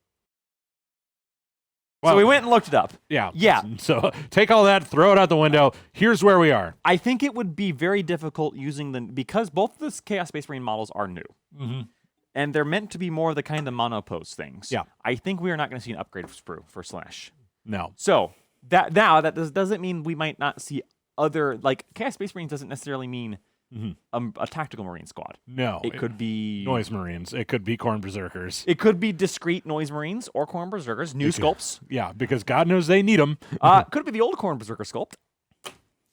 Well, so we went and looked it up. Yeah. Yeah. So take all that, throw it out the window. Here's where we are. I think it would be very difficult using because both of the Chaos Space Marine models are new. And they're meant to be more of the kind of monopose things. Yeah. I think we are not going to see an upgrade sprue for Slanesh. No. So that doesn't mean we might not see other, like, Chaos Space Marines doesn't necessarily mean a tactical Marine squad. No. It could be Noise Marines. It could be Khorne Berserkers. It could be discrete Noise Marines or Khorne Berserkers, new sculpts. Yeah, because God knows they need them. Could be the old Khorne Berserker sculpt.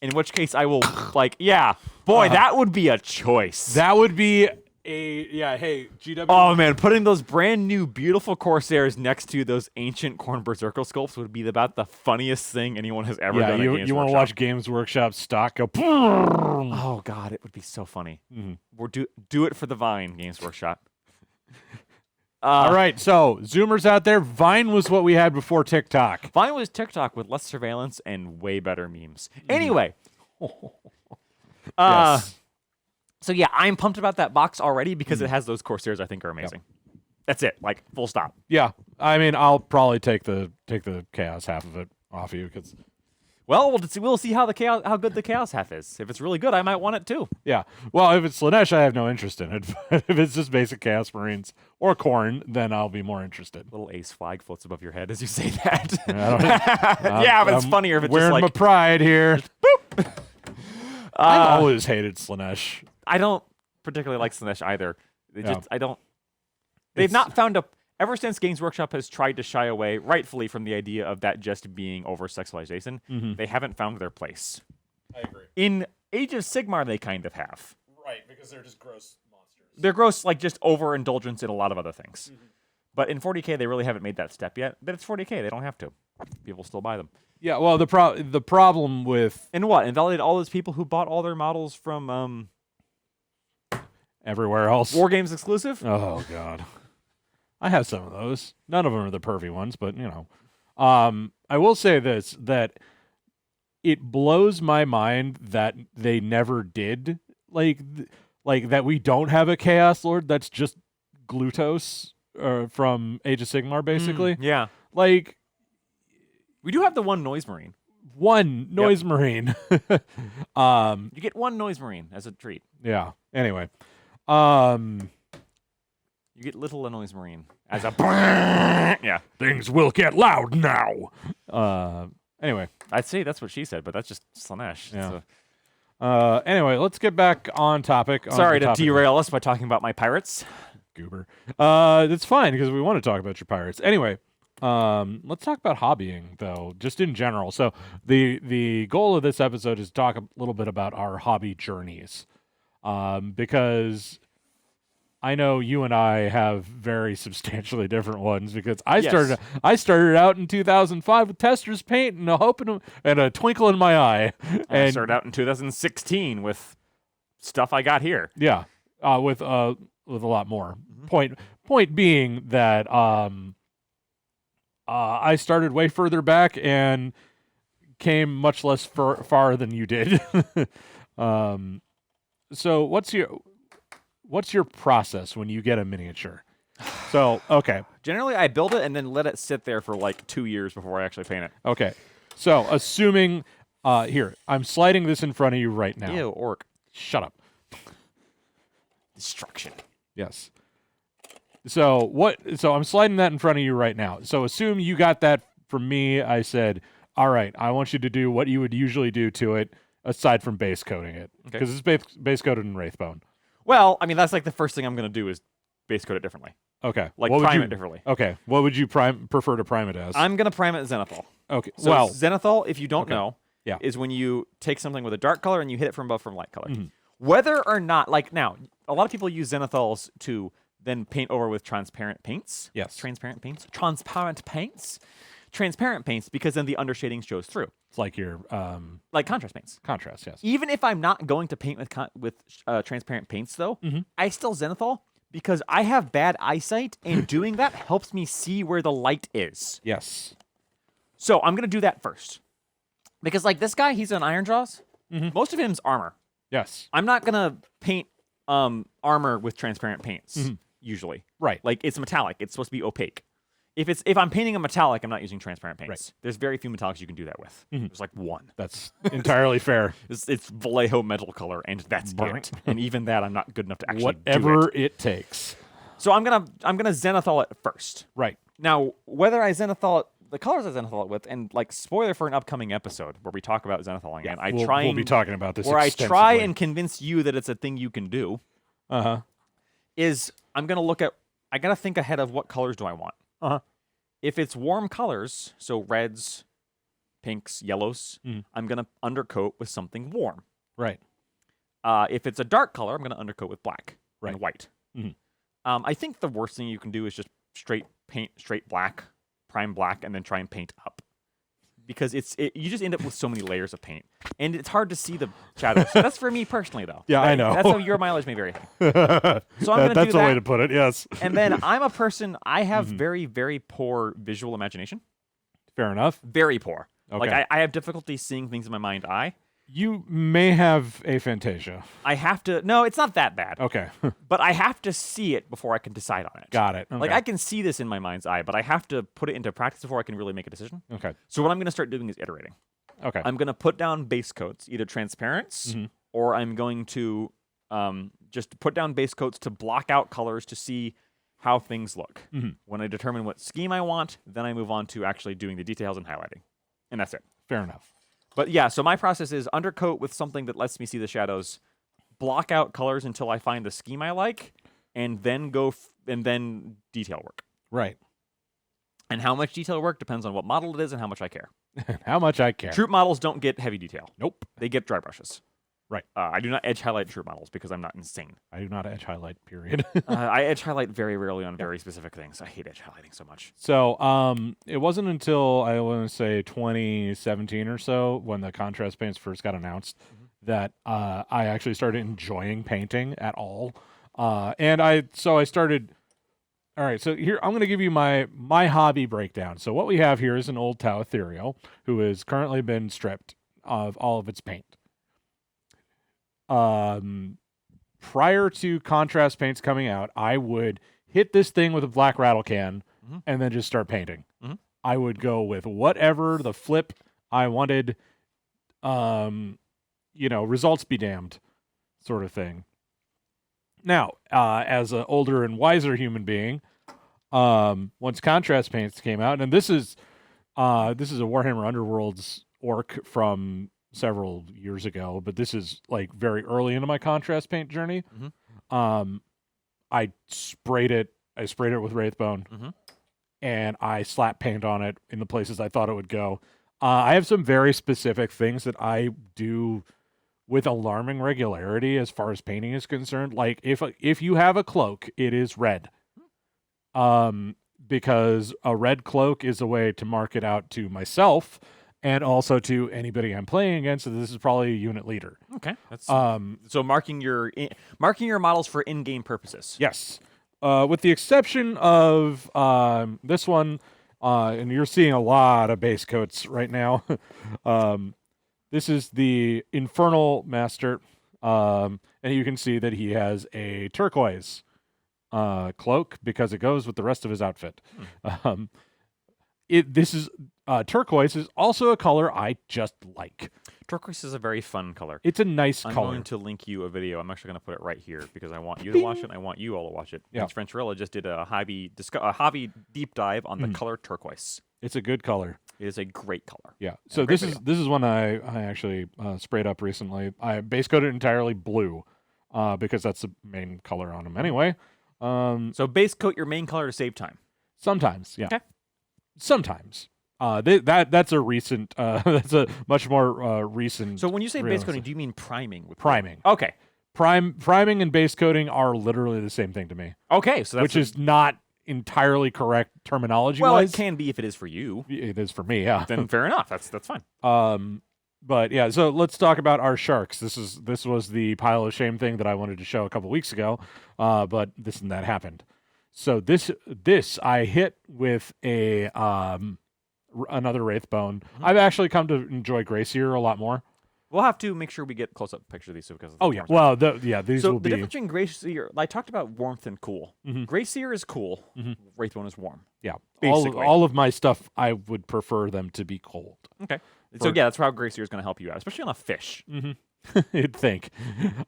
In which case I will, that would be a choice. That would be hey, GW. Oh, man, putting those brand new beautiful Corsairs next to those ancient Khorne Berserker sculpts would be about the funniest thing anyone has ever done at Games you want to watch Games Workshop stock go Oh, God, it would be so funny. We're do it for the Vine, Games Workshop. All right, so Zoomers out there, Vine was what we had before TikTok. Vine was TikTok with less surveillance and way better memes. Anyway. Yes. So yeah, I'm pumped about that box already because it has those Corsairs I think are amazing. Yep. That's it, like full stop. Yeah, I mean, I'll probably take the Chaos half of it off you because. Well, we'll see how good the Chaos half is. If it's really good, I might want it too. Yeah. Well, if it's Slanesh, I have no interest in it. But if it's just basic Chaos Marines or Khorne, then I'll be more interested. Little ace flag floats above your head as you say that. Yeah, but it's funnier if it's wearing just like my pride here. Boop. I've always hated Slanesh. I don't particularly like Slanesh either. They've not found ever since Games Workshop has tried to shy away, rightfully, from the idea of that just being over-sexualization, they haven't found their place. I agree. In Age of Sigmar, they kind of have. Right, because they're just gross monsters. They're gross, like just overindulgence in a lot of other things. But in 40K, they really haven't made that step yet. But it's 40K, they don't have to. People still buy them. Yeah, well, the problem with... And what? Invalidate all those people who bought all their models from... everywhere else. War Games exclusive? Oh, God. I have some of those. None of them are the pervy ones, but, you know. I will say this, that it blows my mind that they never did, like that we don't have a Chaos Lord that's just Glutos from Age of Sigmar, basically. Yeah. Like... We do have the one Noise Marine. One Noise Marine. You get one Noise Marine as a treat. Yeah. Anyway. You get little Noise Marine as a... Yeah. Things will get loud now. Anyway. I'd say that's what she said, but that's just Slanesh. Yeah. Anyway, let's get back on topic. Sorry to derail us by talking about my pirates. Goober. It's fine because we want to talk about your pirates. Anyway. Let's talk about hobbying, though, just in general. So the goal of this episode is to talk a little bit about our hobby journeys, because I know you and I have very substantially different ones. Because I started out in 2005 with Tester's Paint and a hope and a twinkle in my eye. And I started out in 2016 with stuff I got here. Yeah, with a lot more. Point being that I started way further back and came much less far than you did. So what's your process when you get a miniature? So, okay. Generally, I build it and then let it sit there for like 2 years before I actually paint it. Okay. So, assuming here, I'm sliding this in front of you right now. Ew, orc. Shut up. Destruction. Yes. So I'm sliding that in front of you right now. So assume you got that from me. I said, all right, I want you to do what you would usually do to it aside from base coating it. Because it's base coated in Wraithbone. Well, I mean, that's like the first thing I'm going to do is base coat it differently. Okay. Like prime it differently. Okay. What would you prefer to prime it as? I'm going to prime it Zenithal. Okay. So Zenithal, if you don't know, Yeah. is when you take something with a dark color and you hit it from above from light color. Whether or not, like now, a lot of people use Zenithals to then paint over with transparent paints. Yes. Transparent paints. Transparent paints because then the undershading shows through. It's like your like contrast paints. Contrast, yes. Even if I'm not going to paint with transparent paints, though, I still Zenithal because I have bad eyesight, and doing that helps me see where the light is. Yes. So I'm going to do that first. Because like this guy, he's an Iron Jaws. Most of him's armor. Yes. I'm not gonna paint armor with transparent paints usually. Right. Like it's metallic. It's supposed to be opaque. If I'm painting a metallic, I'm not using transparent paints. Right. There's very few metallics you can do that with. There's like one. That's entirely fair. It's Vallejo metal color, and that's it. And even that, I'm not good enough to actually do Whatever it. it takes. So I'm gonna Zenithal it first. Right. Now, whether I Zenithal it, the colors I Zenithal it with, and like spoiler for an upcoming episode where we talk about Zenithal again, We'll be talking about this where I extensively. try and convince you that it's a thing you can do. Is I'm gonna look at. I gotta think ahead of what colors do I want. If it's warm colors, so reds, pinks, yellows, I'm gonna undercoat with something warm. Right. If it's a dark color, I'm gonna undercoat with black and white. Mm-hmm. I think the worst thing you can do is just straight black, prime black, and then try and paint up. Because you just end up with so many layers of paint, and it's hard to see the shadows. So that's for me personally, though. Yeah, I know. That's how your mileage may vary. So I'm going to do that. That's a way to put it. Yes. And then I'm a person. I have very, very poor visual imagination. Fair enough. Very poor. Okay. Like I have difficulty seeing things in my mind's eye. You may have aphantasia. I have to. No, it's not that bad. Okay. But I have to see it before I can decide on it. Got it. Okay. Like I can see this in my mind's eye, but I have to put it into practice before I can really make a decision. Okay. So what I'm going to start doing is iterating. Okay. I'm going to put down base coats, either transparents, or I'm going to just put down base coats to block out colors to see how things look. When I determine what scheme I want, then I move on to actually doing the details and highlighting. And that's it. Fair enough. But yeah, so my process is undercoat with something that lets me see the shadows, block out colors until I find the scheme I like, and then and then detail work. Right. And how much detail work depends on what model it is and how much I care. How much I care. Troop models don't get heavy detail. Nope. They get dry brushes. Right. I do not edge highlight troop models because I'm not insane. I do not edge highlight, period. I edge highlight very rarely on very specific things. I hate edge highlighting so much. So it wasn't until, I want to say, 2017 or so, when the contrast paints first got announced, that I actually started enjoying painting at all. And I started... All right, so here, I'm going to give you my hobby breakdown. So what we have here is an old Tau Ethereal who has currently been stripped of all of its paint. Prior to contrast paints coming out, I would hit this thing with a black rattle can and then just start painting. I would go with whatever the flip I wanted, results be damned sort of thing. Now, as an older and wiser human being, once contrast paints came out, and this is a Warhammer Underworlds orc from several years ago, but this is like very early into my contrast paint journey. I sprayed it with Wraithbone, and I slapped paint on it in the places I thought it would go. I have some very specific things that I do with alarming regularity as far as painting is concerned. Like if you have a cloak, it is red. Because a red cloak is a way to mark it out to myself and also to anybody I'm playing against. So this is probably a unit leader. Okay. That's so marking your models for in-game purposes. Yes. With the exception of this one, and you're seeing a lot of base coats right now. This is the Infernal Master, and you can see that he has a turquoise cloak because it goes with the rest of his outfit. Turquoise is also a color I just like. Turquoise is a very fun color. It's a nice I'm color. going to link you a video. I'm actually going to put it right here because I want you to watch it. And I want you all to watch it. Yeah. Frenchorella just did a hobby deep dive on the color turquoise. It's a good color. It is a great color. Yeah. So this is one I actually sprayed up recently. I base coated entirely blue because that's the main color on them anyway. So base coat your main color to save time. Sometimes, yeah. Okay. Sometimes. That's a recent. That's a much more recent. So when you say base coating, do you mean priming? Priming. Okay. Priming and base coating are literally the same thing to me. Okay, so which is not entirely correct terminology. Well, it can be if it is for you. It is for me. Yeah. Then fair enough. That's fine. But yeah. So let's talk about our sharks. This was the pile of shame thing that I wanted to show a couple weeks ago. But this and that happened. So this I hit with a another Wraithbone. I've actually come to enjoy Grayseer a lot more. We'll have to make sure we get close-up picture of these because Oh yeah, well these so will the be. difference between Grayseer, I talked about warmth and cool. Grayseer is cool. Wraithbone is warm. Yeah, basically. all of my stuff, I would prefer them to be cold. Okay. So yeah, that's how Grayseer is going to help you out, especially on a fish. You'd think.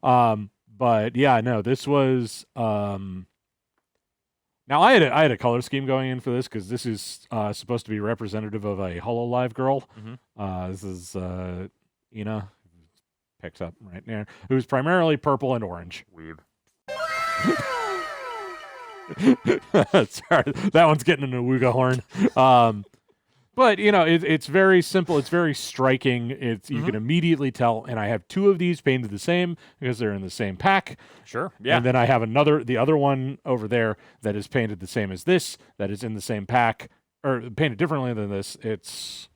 But yeah, no, this was. Now I had a color scheme going in for this because this is supposed to be representative of a Hololive girl. This is Ina, picks up right there, who's primarily purple and orange. Weird. Sorry, that one's getting an awooga horn. But it's very simple. It's very striking. You can immediately tell. And I have two of these painted the same because they're in the same pack. Sure. Yeah. And then I have the other one over there that is painted the same as this. That is in the same pack, or painted differently than this. It's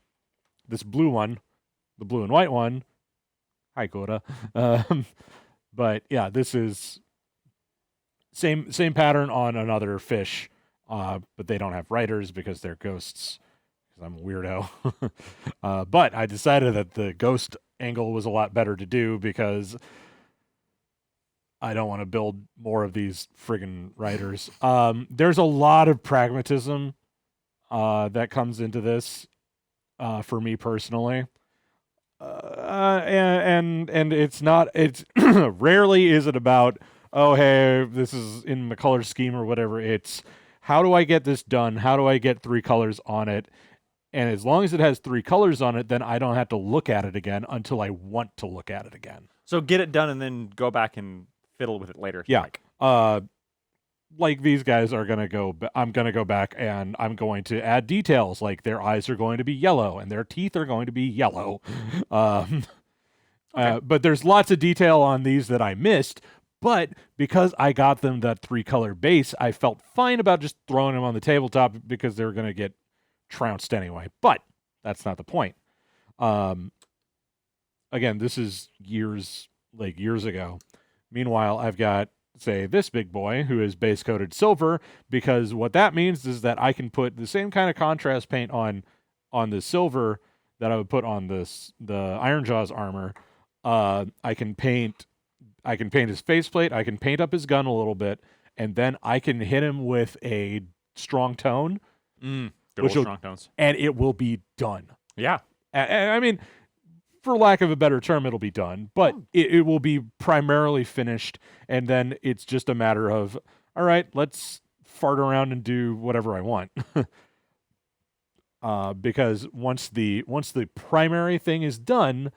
this blue one, the blue and white one. Hi, Coda. But yeah, this is same pattern on another fish, but they don't have riders because they're ghosts. Because I'm a weirdo. But I decided that the ghost angle was a lot better to do because I don't want to build more of these friggin' riders. There's a lot of pragmatism that comes into this for me personally. And it's rarely is it about, oh, hey, this is in the color scheme or whatever. It's how do I get this done? How do I get 3 colors on it? And as long as it has 3 colors on it, then I don't have to look at it again until I want to look at it again. So get it done and then go back and fiddle with it later. If Yeah. you like. Like these guys are going to go, I'm going to go back and I'm going to add details. Like their eyes are going to be yellow and their teeth are going to be yellow. But there's lots of detail on these that I missed. But because I got them that 3-color base, I felt fine about just throwing them on the tabletop because they were going to get trounced anyway. But that's not the point. Again, this is years ago. Meanwhile, I've got, say, this big boy who is base coated silver, because what that means is that I can put the same kind of contrast paint on the silver that I would put on the Ironjaw's armor. I can paint his faceplate, I can paint up his gun a little bit, and then I can hit him with a strong tone. Strong tones. And it will be done. Yeah. I mean, for lack of a better term, it'll be done, but it will be primarily finished, and then it's just a matter of, all right, let's fart around and do whatever I want. Because once the primary thing is done,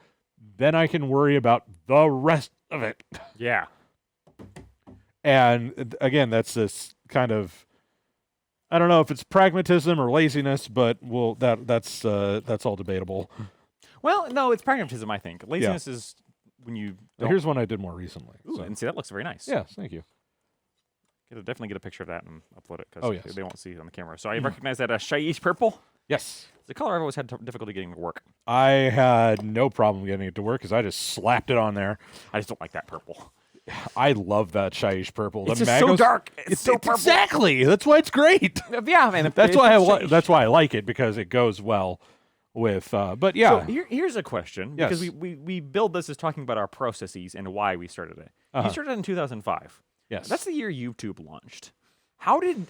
then I can worry about the rest of it. Yeah. And again, that's this kind of, I don't know if it's pragmatism or laziness, but that's all debatable. Well, no, it's pragmatism, I think. Laziness is when you don't... Here's one I did more recently. Ooh, and see, that looks very nice. Yes, thank you. Definitely get a picture of that and upload it, Oh, because yes. they won't see it on the camera. So I recognize that shyish purple. Yes. It's a color I've always had difficulty getting to work. I had no problem getting it to work because I just slapped it on there. I just don't like that purple. I love that shyish purple. It's just so dark. It's so purple. Exactly. That's why it's great. Yeah, man. That's why I like it, because it goes well with. But yeah. So here's a question, because we build this as talking about our processes and why we started it. You started in 2005. Yes. That's the year YouTube launched. How did,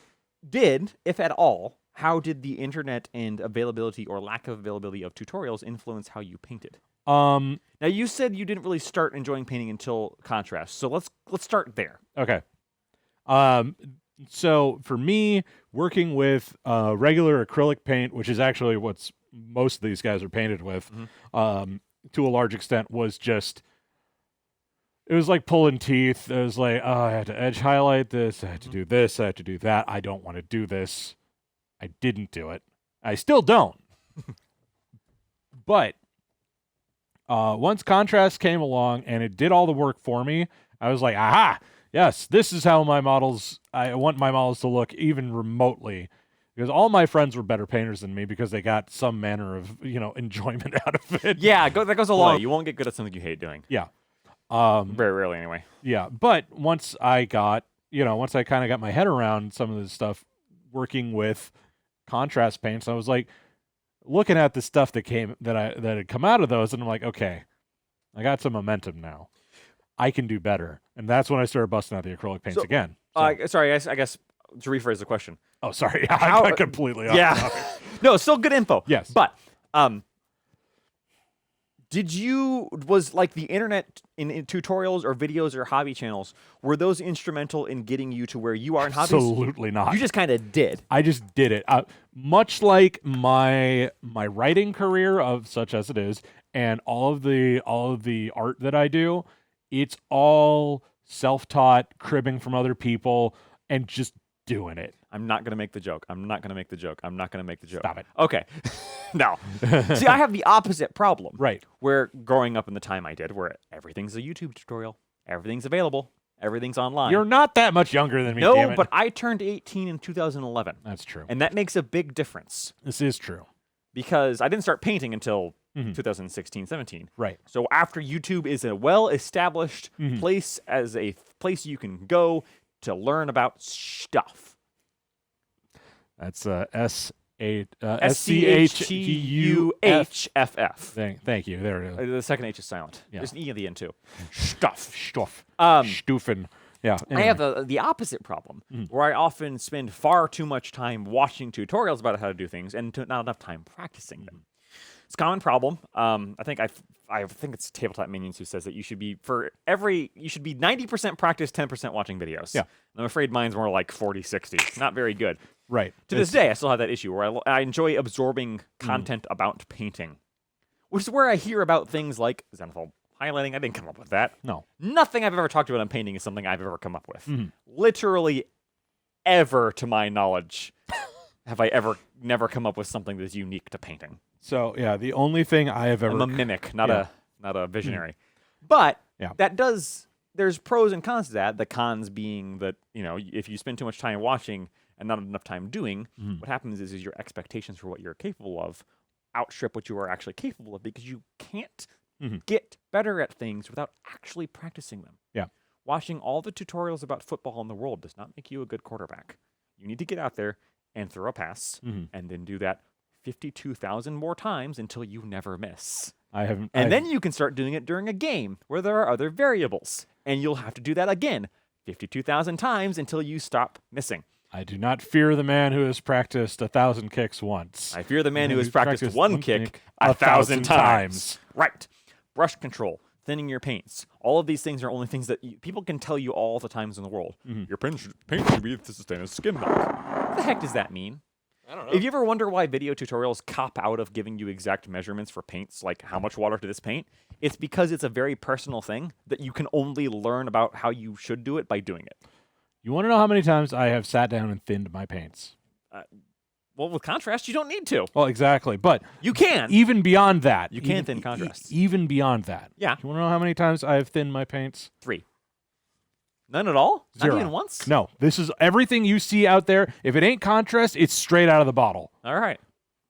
if at all, how did the internet and availability or lack of availability of tutorials influence how you painted? Now, you said you didn't really start enjoying painting until Contrast, so let's start there. Okay. So for me, working with regular acrylic paint, which is actually what's most of these guys are painted with, to a large extent, was just, it was like pulling teeth. It was like, oh, I had to edge highlight this, I had to do this, I had to do that. I don't want to do this. I didn't do it. I still don't. But once Contrast came along and it did all the work for me, I was like, aha, yes, this is how I want my models to look, even remotely. Because all my friends were better painters than me because they got some manner of, enjoyment out of it. Yeah, that goes a long way. You won't get good at something you hate doing. Yeah. Very rarely, anyway. Yeah, but once I kind of got my head around some of this stuff, working with contrast paints, I was like, looking at the stuff that had come out of those, and I'm like, okay, I got some momentum now. I can do better, and that's when I started busting out the acrylic paints again. Sorry, I guess to rephrase the question. Oh, sorry, I got completely off. Yeah, no, still good info. Yes, but was like the internet in tutorials or videos or hobby channels, were those instrumental in getting you to where you are in hobbies? Absolutely not. You just kind of did. I just did it. Much like my writing career, of such as it is, and all of the art that I do, it's all self-taught, cribbing from other people, and just doing it. I'm not going to make the joke. Stop it. Okay. No. See, I have the opposite problem. Right. Where growing up in the time I did, where everything's a YouTube tutorial, everything's available, everything's online. You're not that much younger than me, no, damn it. but I turned 18 in 2011. That's true. And that makes a big difference. This is true. Because I didn't start painting until 2016, 17. Right. So after YouTube is a well-established place, as a place you can go to learn about stuff. That's SCHTUHFF. Thank you. There it is. The second H is silent. Yeah. There's an E at the end too. Stuff. Stufen. Yeah. I Anyway. have the opposite problem, where I often spend far too much time watching tutorials about how to do things and not enough time practicing them. It's a common problem. I think it's Tabletop Minions who says that you should be 90% practice, 10% watching videos. Yeah. And I'm afraid mine's more like 40-60. Not very good. Right. To this day, I still have that issue where I enjoy absorbing content about painting, which is where I hear about things like Zenithal highlighting. I didn't come up with that. No. Nothing I've ever talked about on painting is something I've ever come up with. Literally ever, to my knowledge, have I never come up with something that's unique to painting. So, yeah, the only thing I have ever... I'm a mimic, not a visionary. But there's pros and cons to that. The cons being that, if you spend too much time watching and not enough time doing, what happens is your expectations for what you're capable of outstrip what you are actually capable of, because you can't get better at things without actually practicing them. Yeah. Watching all the tutorials about football in the world does not make you a good quarterback. You need to get out there and throw a pass, and then do that 52,000 more times until you never miss. Then you can start doing it during a game where there are other variables, and you'll have to do that again 52,000 times until you stop missing. I do not fear the man who has practiced 1,000 kicks once. I fear the man who has practiced one kick 1,000 times. Right. Brush control, thinning your paints. All of these things are only things that people can tell you all the times in the world. Your paint should be to sustain a skin mark. What the heck does that mean? I don't know. If you ever wonder why video tutorials cop out of giving you exact measurements for paints, like how much water to this paint, it's because it's a very personal thing that you can only learn about how you should do it by doing it. You want to know how many times I have sat down and thinned my paints? Well, with contrast, you don't need to. Well, exactly. But you can. Even beyond that. You can thin contrast. Even beyond that. Yeah. You want to know how many times I have thinned my paints? 3. None at all? 0. Not even once? No. This is everything you see out there. If it ain't contrast, it's straight out of the bottle. All right.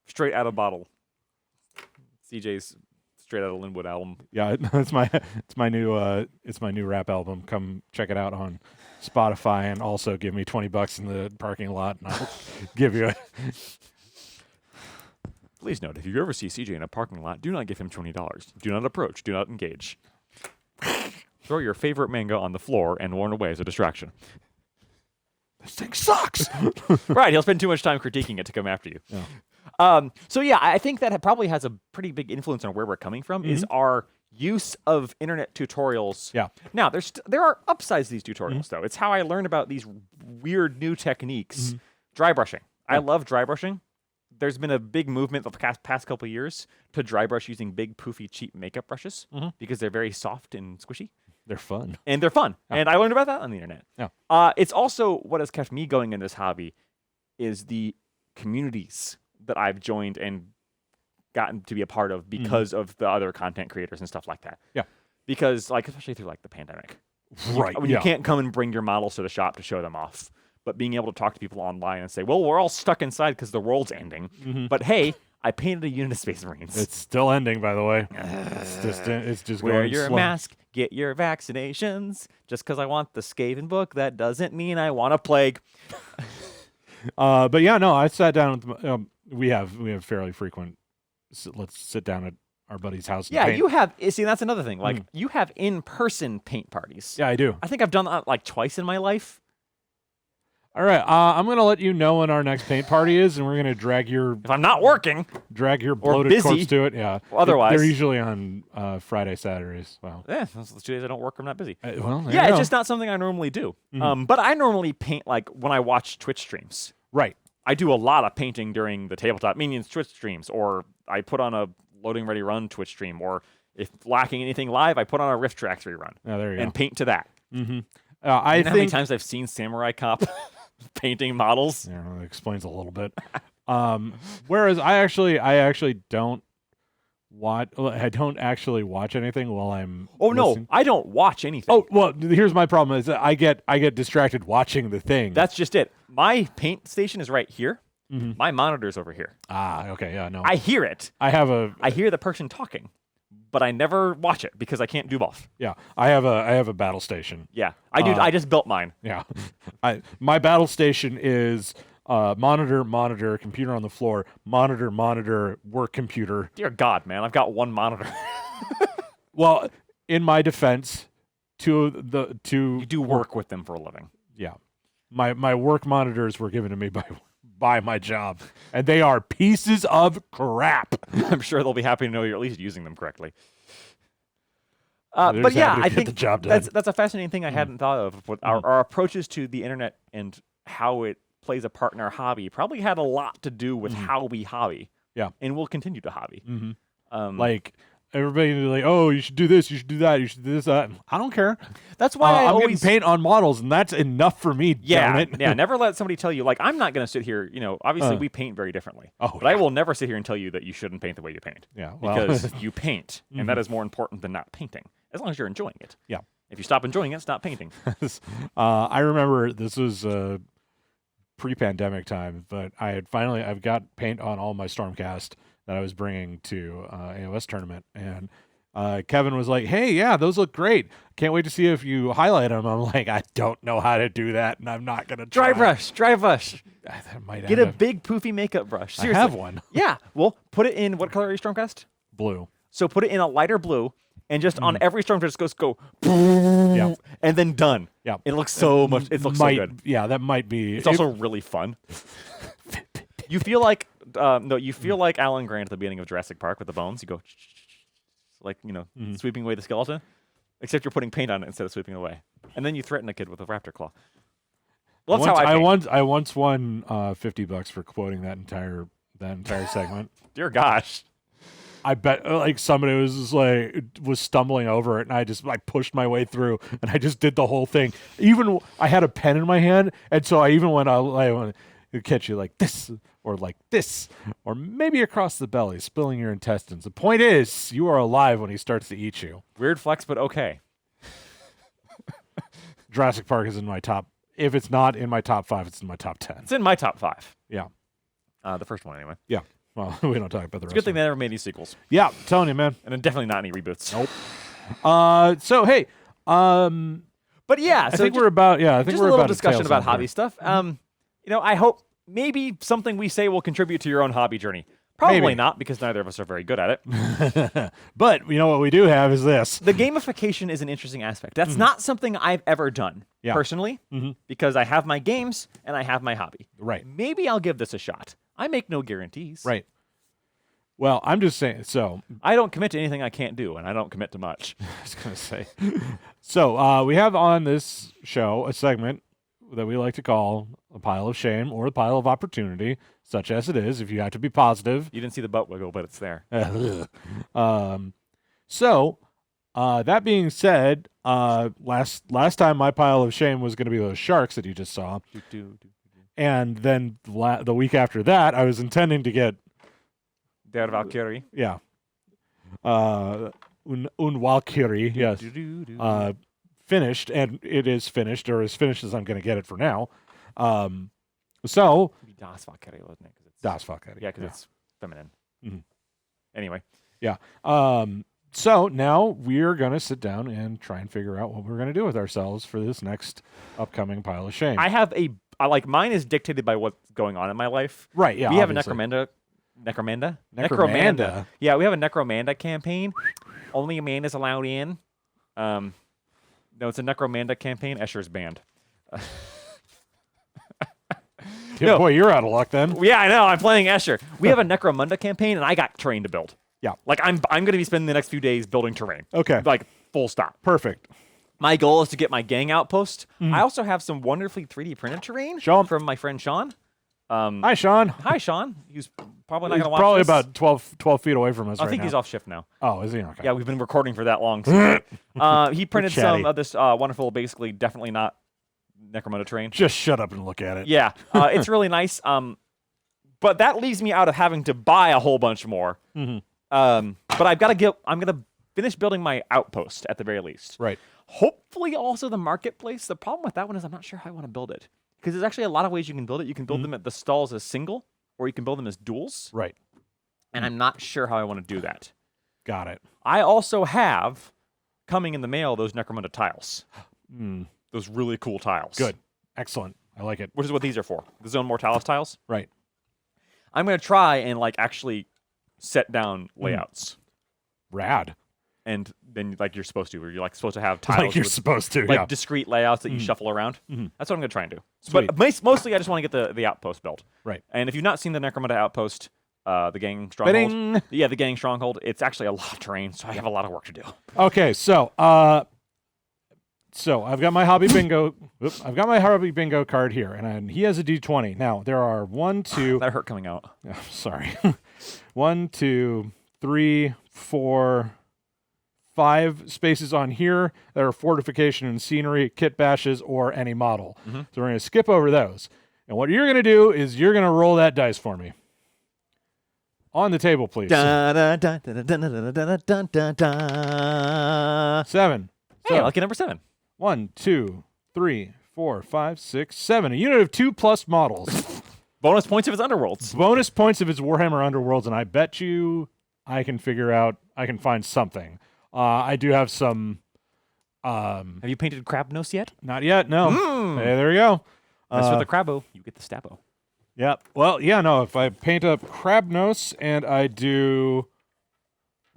Straight out of bottle. CJ's straight out of Linwood album. Yeah, it's my new rap album. Come check it out on Spotify, and also give me $20 in the parking lot, and I'll give you it. Please note, if you ever see CJ in a parking lot, do not give him $20. Do not approach. Do not engage. Throw your favorite manga on the floor and run away as a distraction. This thing sucks. Right, he'll spend too much time critiquing it to come after you. Yeah. So yeah, I think that probably has a pretty big influence on where we're coming from, is our use of internet tutorials. Yeah. Now, there are upsides to these tutorials, though. It's how I learned about these weird new techniques. Dry brushing. I love dry brushing. There's been a big movement the past couple of years to dry brush using big, poofy, cheap makeup brushes because they're very soft and squishy. They're fun. And they're fun. Yeah. And I learned about that on the internet. Yeah. It's also what has kept me going in this hobby is the communities that I've joined and gotten to be a part of because of the other content creators and stuff like that. Yeah. Because, especially through, the pandemic. Right. You can't come and bring your models to the shop to show them off. But being able to talk to people online and say, well, we're all stuck inside because the world's ending. But hey, I painted a unit of Space Marines. It's still ending, by the way. It's just wear going your slow. mask, get your vaccinations. Just because I want the Skaven book, that doesn't mean I want a plague. But yeah, no, I sat down with we have fairly frequent let's sit down at our buddy's house. And Yeah, paint. you have. See, that's another thing. Like, you have in-person paint parties. Yeah, I do. I think I've done that like twice in my life. All right, I'm gonna let you know when our next paint party is, and we're gonna drag your If I'm not working, bloated busy. corpse to it. Yeah. Well, otherwise, they're usually on Friday, Saturdays. Well, those are the 2 days I don't work. I'm not busy. well, there Yeah, you it's go. just not something I normally do. But I normally paint like when I watch Twitch streams. Right. I do a lot of painting during the tabletop minions Twitch streams, or I put on a loading ready run Twitch stream, or if lacking anything live, I put on a Rift Tracks rerun There you and go. paint to that. I You know how many think times I've seen Samurai Cop painting models? yeah, that explains a little bit. Whereas I actually don't watch. I don't actually watch anything while I'm. Oh listening. no, I don't watch anything. Oh well, here's my problem: is that I get distracted watching the thing. That's just it. My paint station is right here. My monitor's over here. Okay, yeah, no. I hear it. I hear the person talking, but I never watch it because I can't do both. yeah, I have a battle station. Yeah, I do. I just built mine. Yeah, my battle station is monitor, computer on the floor, monitor, work computer. Dear God, man, I've got one monitor. Well, in my defense, you do work with them for a living. Yeah, my work monitors were given to me by my job, and they are pieces of crap. I'm sure they'll be happy to know you're at least using them correctly. They're But just yeah, happy to I get think the job done. that's a fascinating thing I hadn't thought of. With our approaches to the internet and how it plays a part in our hobby probably had a lot to do with how we hobby. Yeah. And we'll continue to hobby. Like everybody like, oh, you should do this, you should do that, you should do this, that. I don't care. That's why I'm getting paint on models, and that's enough for me. Yeah, damn it. yeah. Never let somebody tell you, like, I'm not going to sit here. You know, obviously we paint very differently. Oh, but I will never sit here and tell you that you shouldn't paint the way you paint. Yeah, well. Because you paint, and that is more important than not painting, as long as you're enjoying it. Yeah. If you stop enjoying it, stop painting. I remember this was pre-pandemic time, but I've got paint on all my Stormcast that I was bringing to AOS tournament, and Kevin was like, "Hey, yeah, those look great. Can't wait to see if you highlight them." I'm like, "I don't know how to do that, and I'm not gonna try." Dry brush. That might Get a big poofy makeup brush. Seriously. I have one. Yeah. Well, put it in what color are you Stormcast? Blue. So put it in a lighter blue, and just on every Stormcast just go, Yeah. and then done. Yeah. It looks so much. It looks so good. Yeah, that might be. It's also really fun. You feel like you feel like Alan Grant at the beginning of Jurassic Park with the bones. You go like, you know, sweeping away the skeleton, except you're putting paint on it instead of sweeping away, and then you threaten a kid with a raptor claw. Well, that's how I paint. I once won $50 for quoting that entire segment. Dear gosh. I bet like somebody was just like was stumbling over it, and I pushed my way through, and I just did the whole thing. Even I had a pen in my hand, and so I even went I catch you like this or maybe across the belly, spilling your intestines. The point is, you are alive when he starts to eat you. Weird flex, but okay. Jurassic Park is in my top. If it's not in my top 5, it's in my top 10. It's in my top 5. Yeah. The first one anyway. Yeah. Well, we don't talk about the rest. Good thing they never made any sequels. Yeah, telling you, man. And then definitely not any reboots. Nope. So hey, but yeah, I think we're about a little about discussion about hobby here. stuff. You know, I hope maybe something we say will contribute to your own hobby journey. Probably Maybe. not, because neither of us are very good at it. But you know what we do have is this. The gamification is an interesting aspect. That's not something I've ever done personally, because I have my games and I have my hobby. Right. Maybe I'll give this a shot. I make no guarantees. Right. Well, I'm just saying. So I don't commit to anything I can't do, and I don't commit to much. I was going to say. So we have on this show a segment that we like to call a pile of shame or a pile of opportunity, such as it is, if you have to be positive. You didn't see the butt wiggle, but it's there. So that being said, last time my pile of shame was going to be those sharks that you just saw. And then the week after that, I was intending to get Der Valkyrie. Yeah. Un Valkyrie, yes. Finished, and it is finished, or as finished as I'm going to get it for now. So Das Valkyrie, wasn't it? Das Valkyrie. Yeah, because it's feminine. Anyway. Yeah. So now we're going to sit down and try and figure out what we're going to do with ourselves for this next upcoming pile of shame. I have mine is dictated by what's going on in my life. Right, yeah. We have obviously. a Necromunda Necromanda? Necromanda. Yeah, we have a Necromanda campaign. Only Amanda's allowed in. No, it's a Necromanda campaign. Escher's banned. Yeah, No. boy, you're out of luck then. Yeah, I know. I'm playing Escher. We have a Necromunda campaign, and I got terrain to build. Yeah. Like, I'm going to be spending the next few days building terrain. Okay. Like, full stop. Perfect. My goal is to get my gang outpost. I also have some wonderfully 3D printed terrain from my friend Sean. Hi, Sean. Hi, Sean. He's probably not going He's to watch probably this. about 12 feet away from us I think he's now. off shift now. Oh, is he? Okay. Yeah, we've been recording for that long. He printed some of this wonderful, basically, definitely not Necromunda terrain. Just shut up and look at it. Yeah, it's really nice. But that leaves me out of having to buy a whole bunch more. Mm-hmm. But I'm gonna finish building my outpost at the very least. Right. Hopefully, also the marketplace. The problem with that one is I'm not sure how I want to build it because there's actually a lot of ways you can build it. You can build them at the stalls as single, or you can build them as duels. Right. And I'm not sure how I want to do that. Got it. I also have coming in the mail those Necromunda tiles. Those really cool tiles. Good. Excellent. I like it. Which is what these are for. The Zone Mortalis tiles. Right. I'm going to try and actually set down layouts. Rad. And then you're supposed to, where you're supposed to have tiles. Like you're supposed to, yeah. Discrete layouts that you shuffle around. That's what I'm going to try and do. Sweet. But mostly I just want to get the outpost built. Right. And if you've not seen the Necromunda outpost, the gang stronghold. Ba-ding. Yeah, the gang stronghold. It's actually a lot of terrain, so I have a lot of work to do. Okay, so I've got my hobby bingo. I've got my hobby bingo card here, and he has a D20. Now there are 1, 2. That hurt coming out. Sorry. 1, 2, 3, 4, 5 spaces on here that are fortification and scenery, kit bashes, or any model. So we're going to skip over those. And what you're going to do is you're going to roll that dice for me. On the table, please. 7. Hey, lucky number 7. 1, 2, 3, 4, 5, 6, 7. A unit of 2+ models. Bonus points if it's Underworlds. Bonus points if it's Warhammer Underworlds, and I bet you I can find something. I do have some. Have you painted Crab Nose yet? Not yet, no. Hey, there we go. That's for the Crabbo. You get the Stabbo. Yep. Well, yeah, no. If I paint up Crabnose and I do,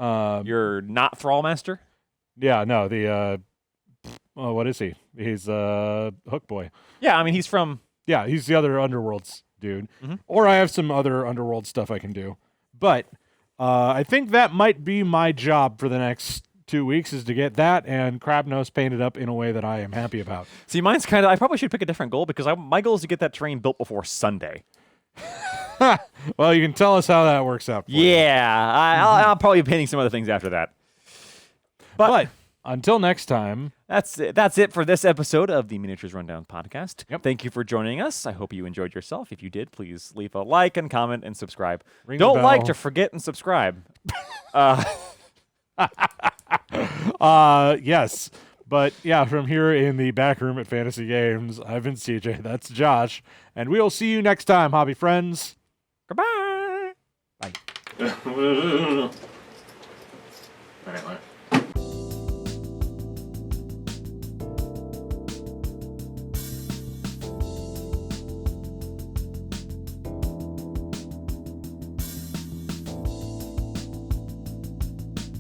You're not Thrallmaster? yeah, no. The what is he? He's Hook Boy. Yeah, I mean he's from. Yeah, he's the other Underworlds dude. Or I have some other Underworld stuff I can do. But I think that might be my job for the next 2 weeks is to get that and Crabnose painted up in a way that I am happy about. See, mine's kind of. I probably should pick a different goal because my goal is to get that terrain built before Sunday. Well, you can tell us how that works out. For you. Yeah, I'll probably be painting some other things after that. But until next time, that's it for this episode of the Miniatures Rundown podcast. Yep. Thank you for joining us. I hope you enjoyed yourself. If you did, please leave a like and comment and subscribe. Ring the Don't bell. like to forget and subscribe. Yes. But yeah, from here in the back room at Fantasy Games, I've been CJ. That's Josh. And we'll see you next time, hobby friends. Goodbye. Bye. I didn't like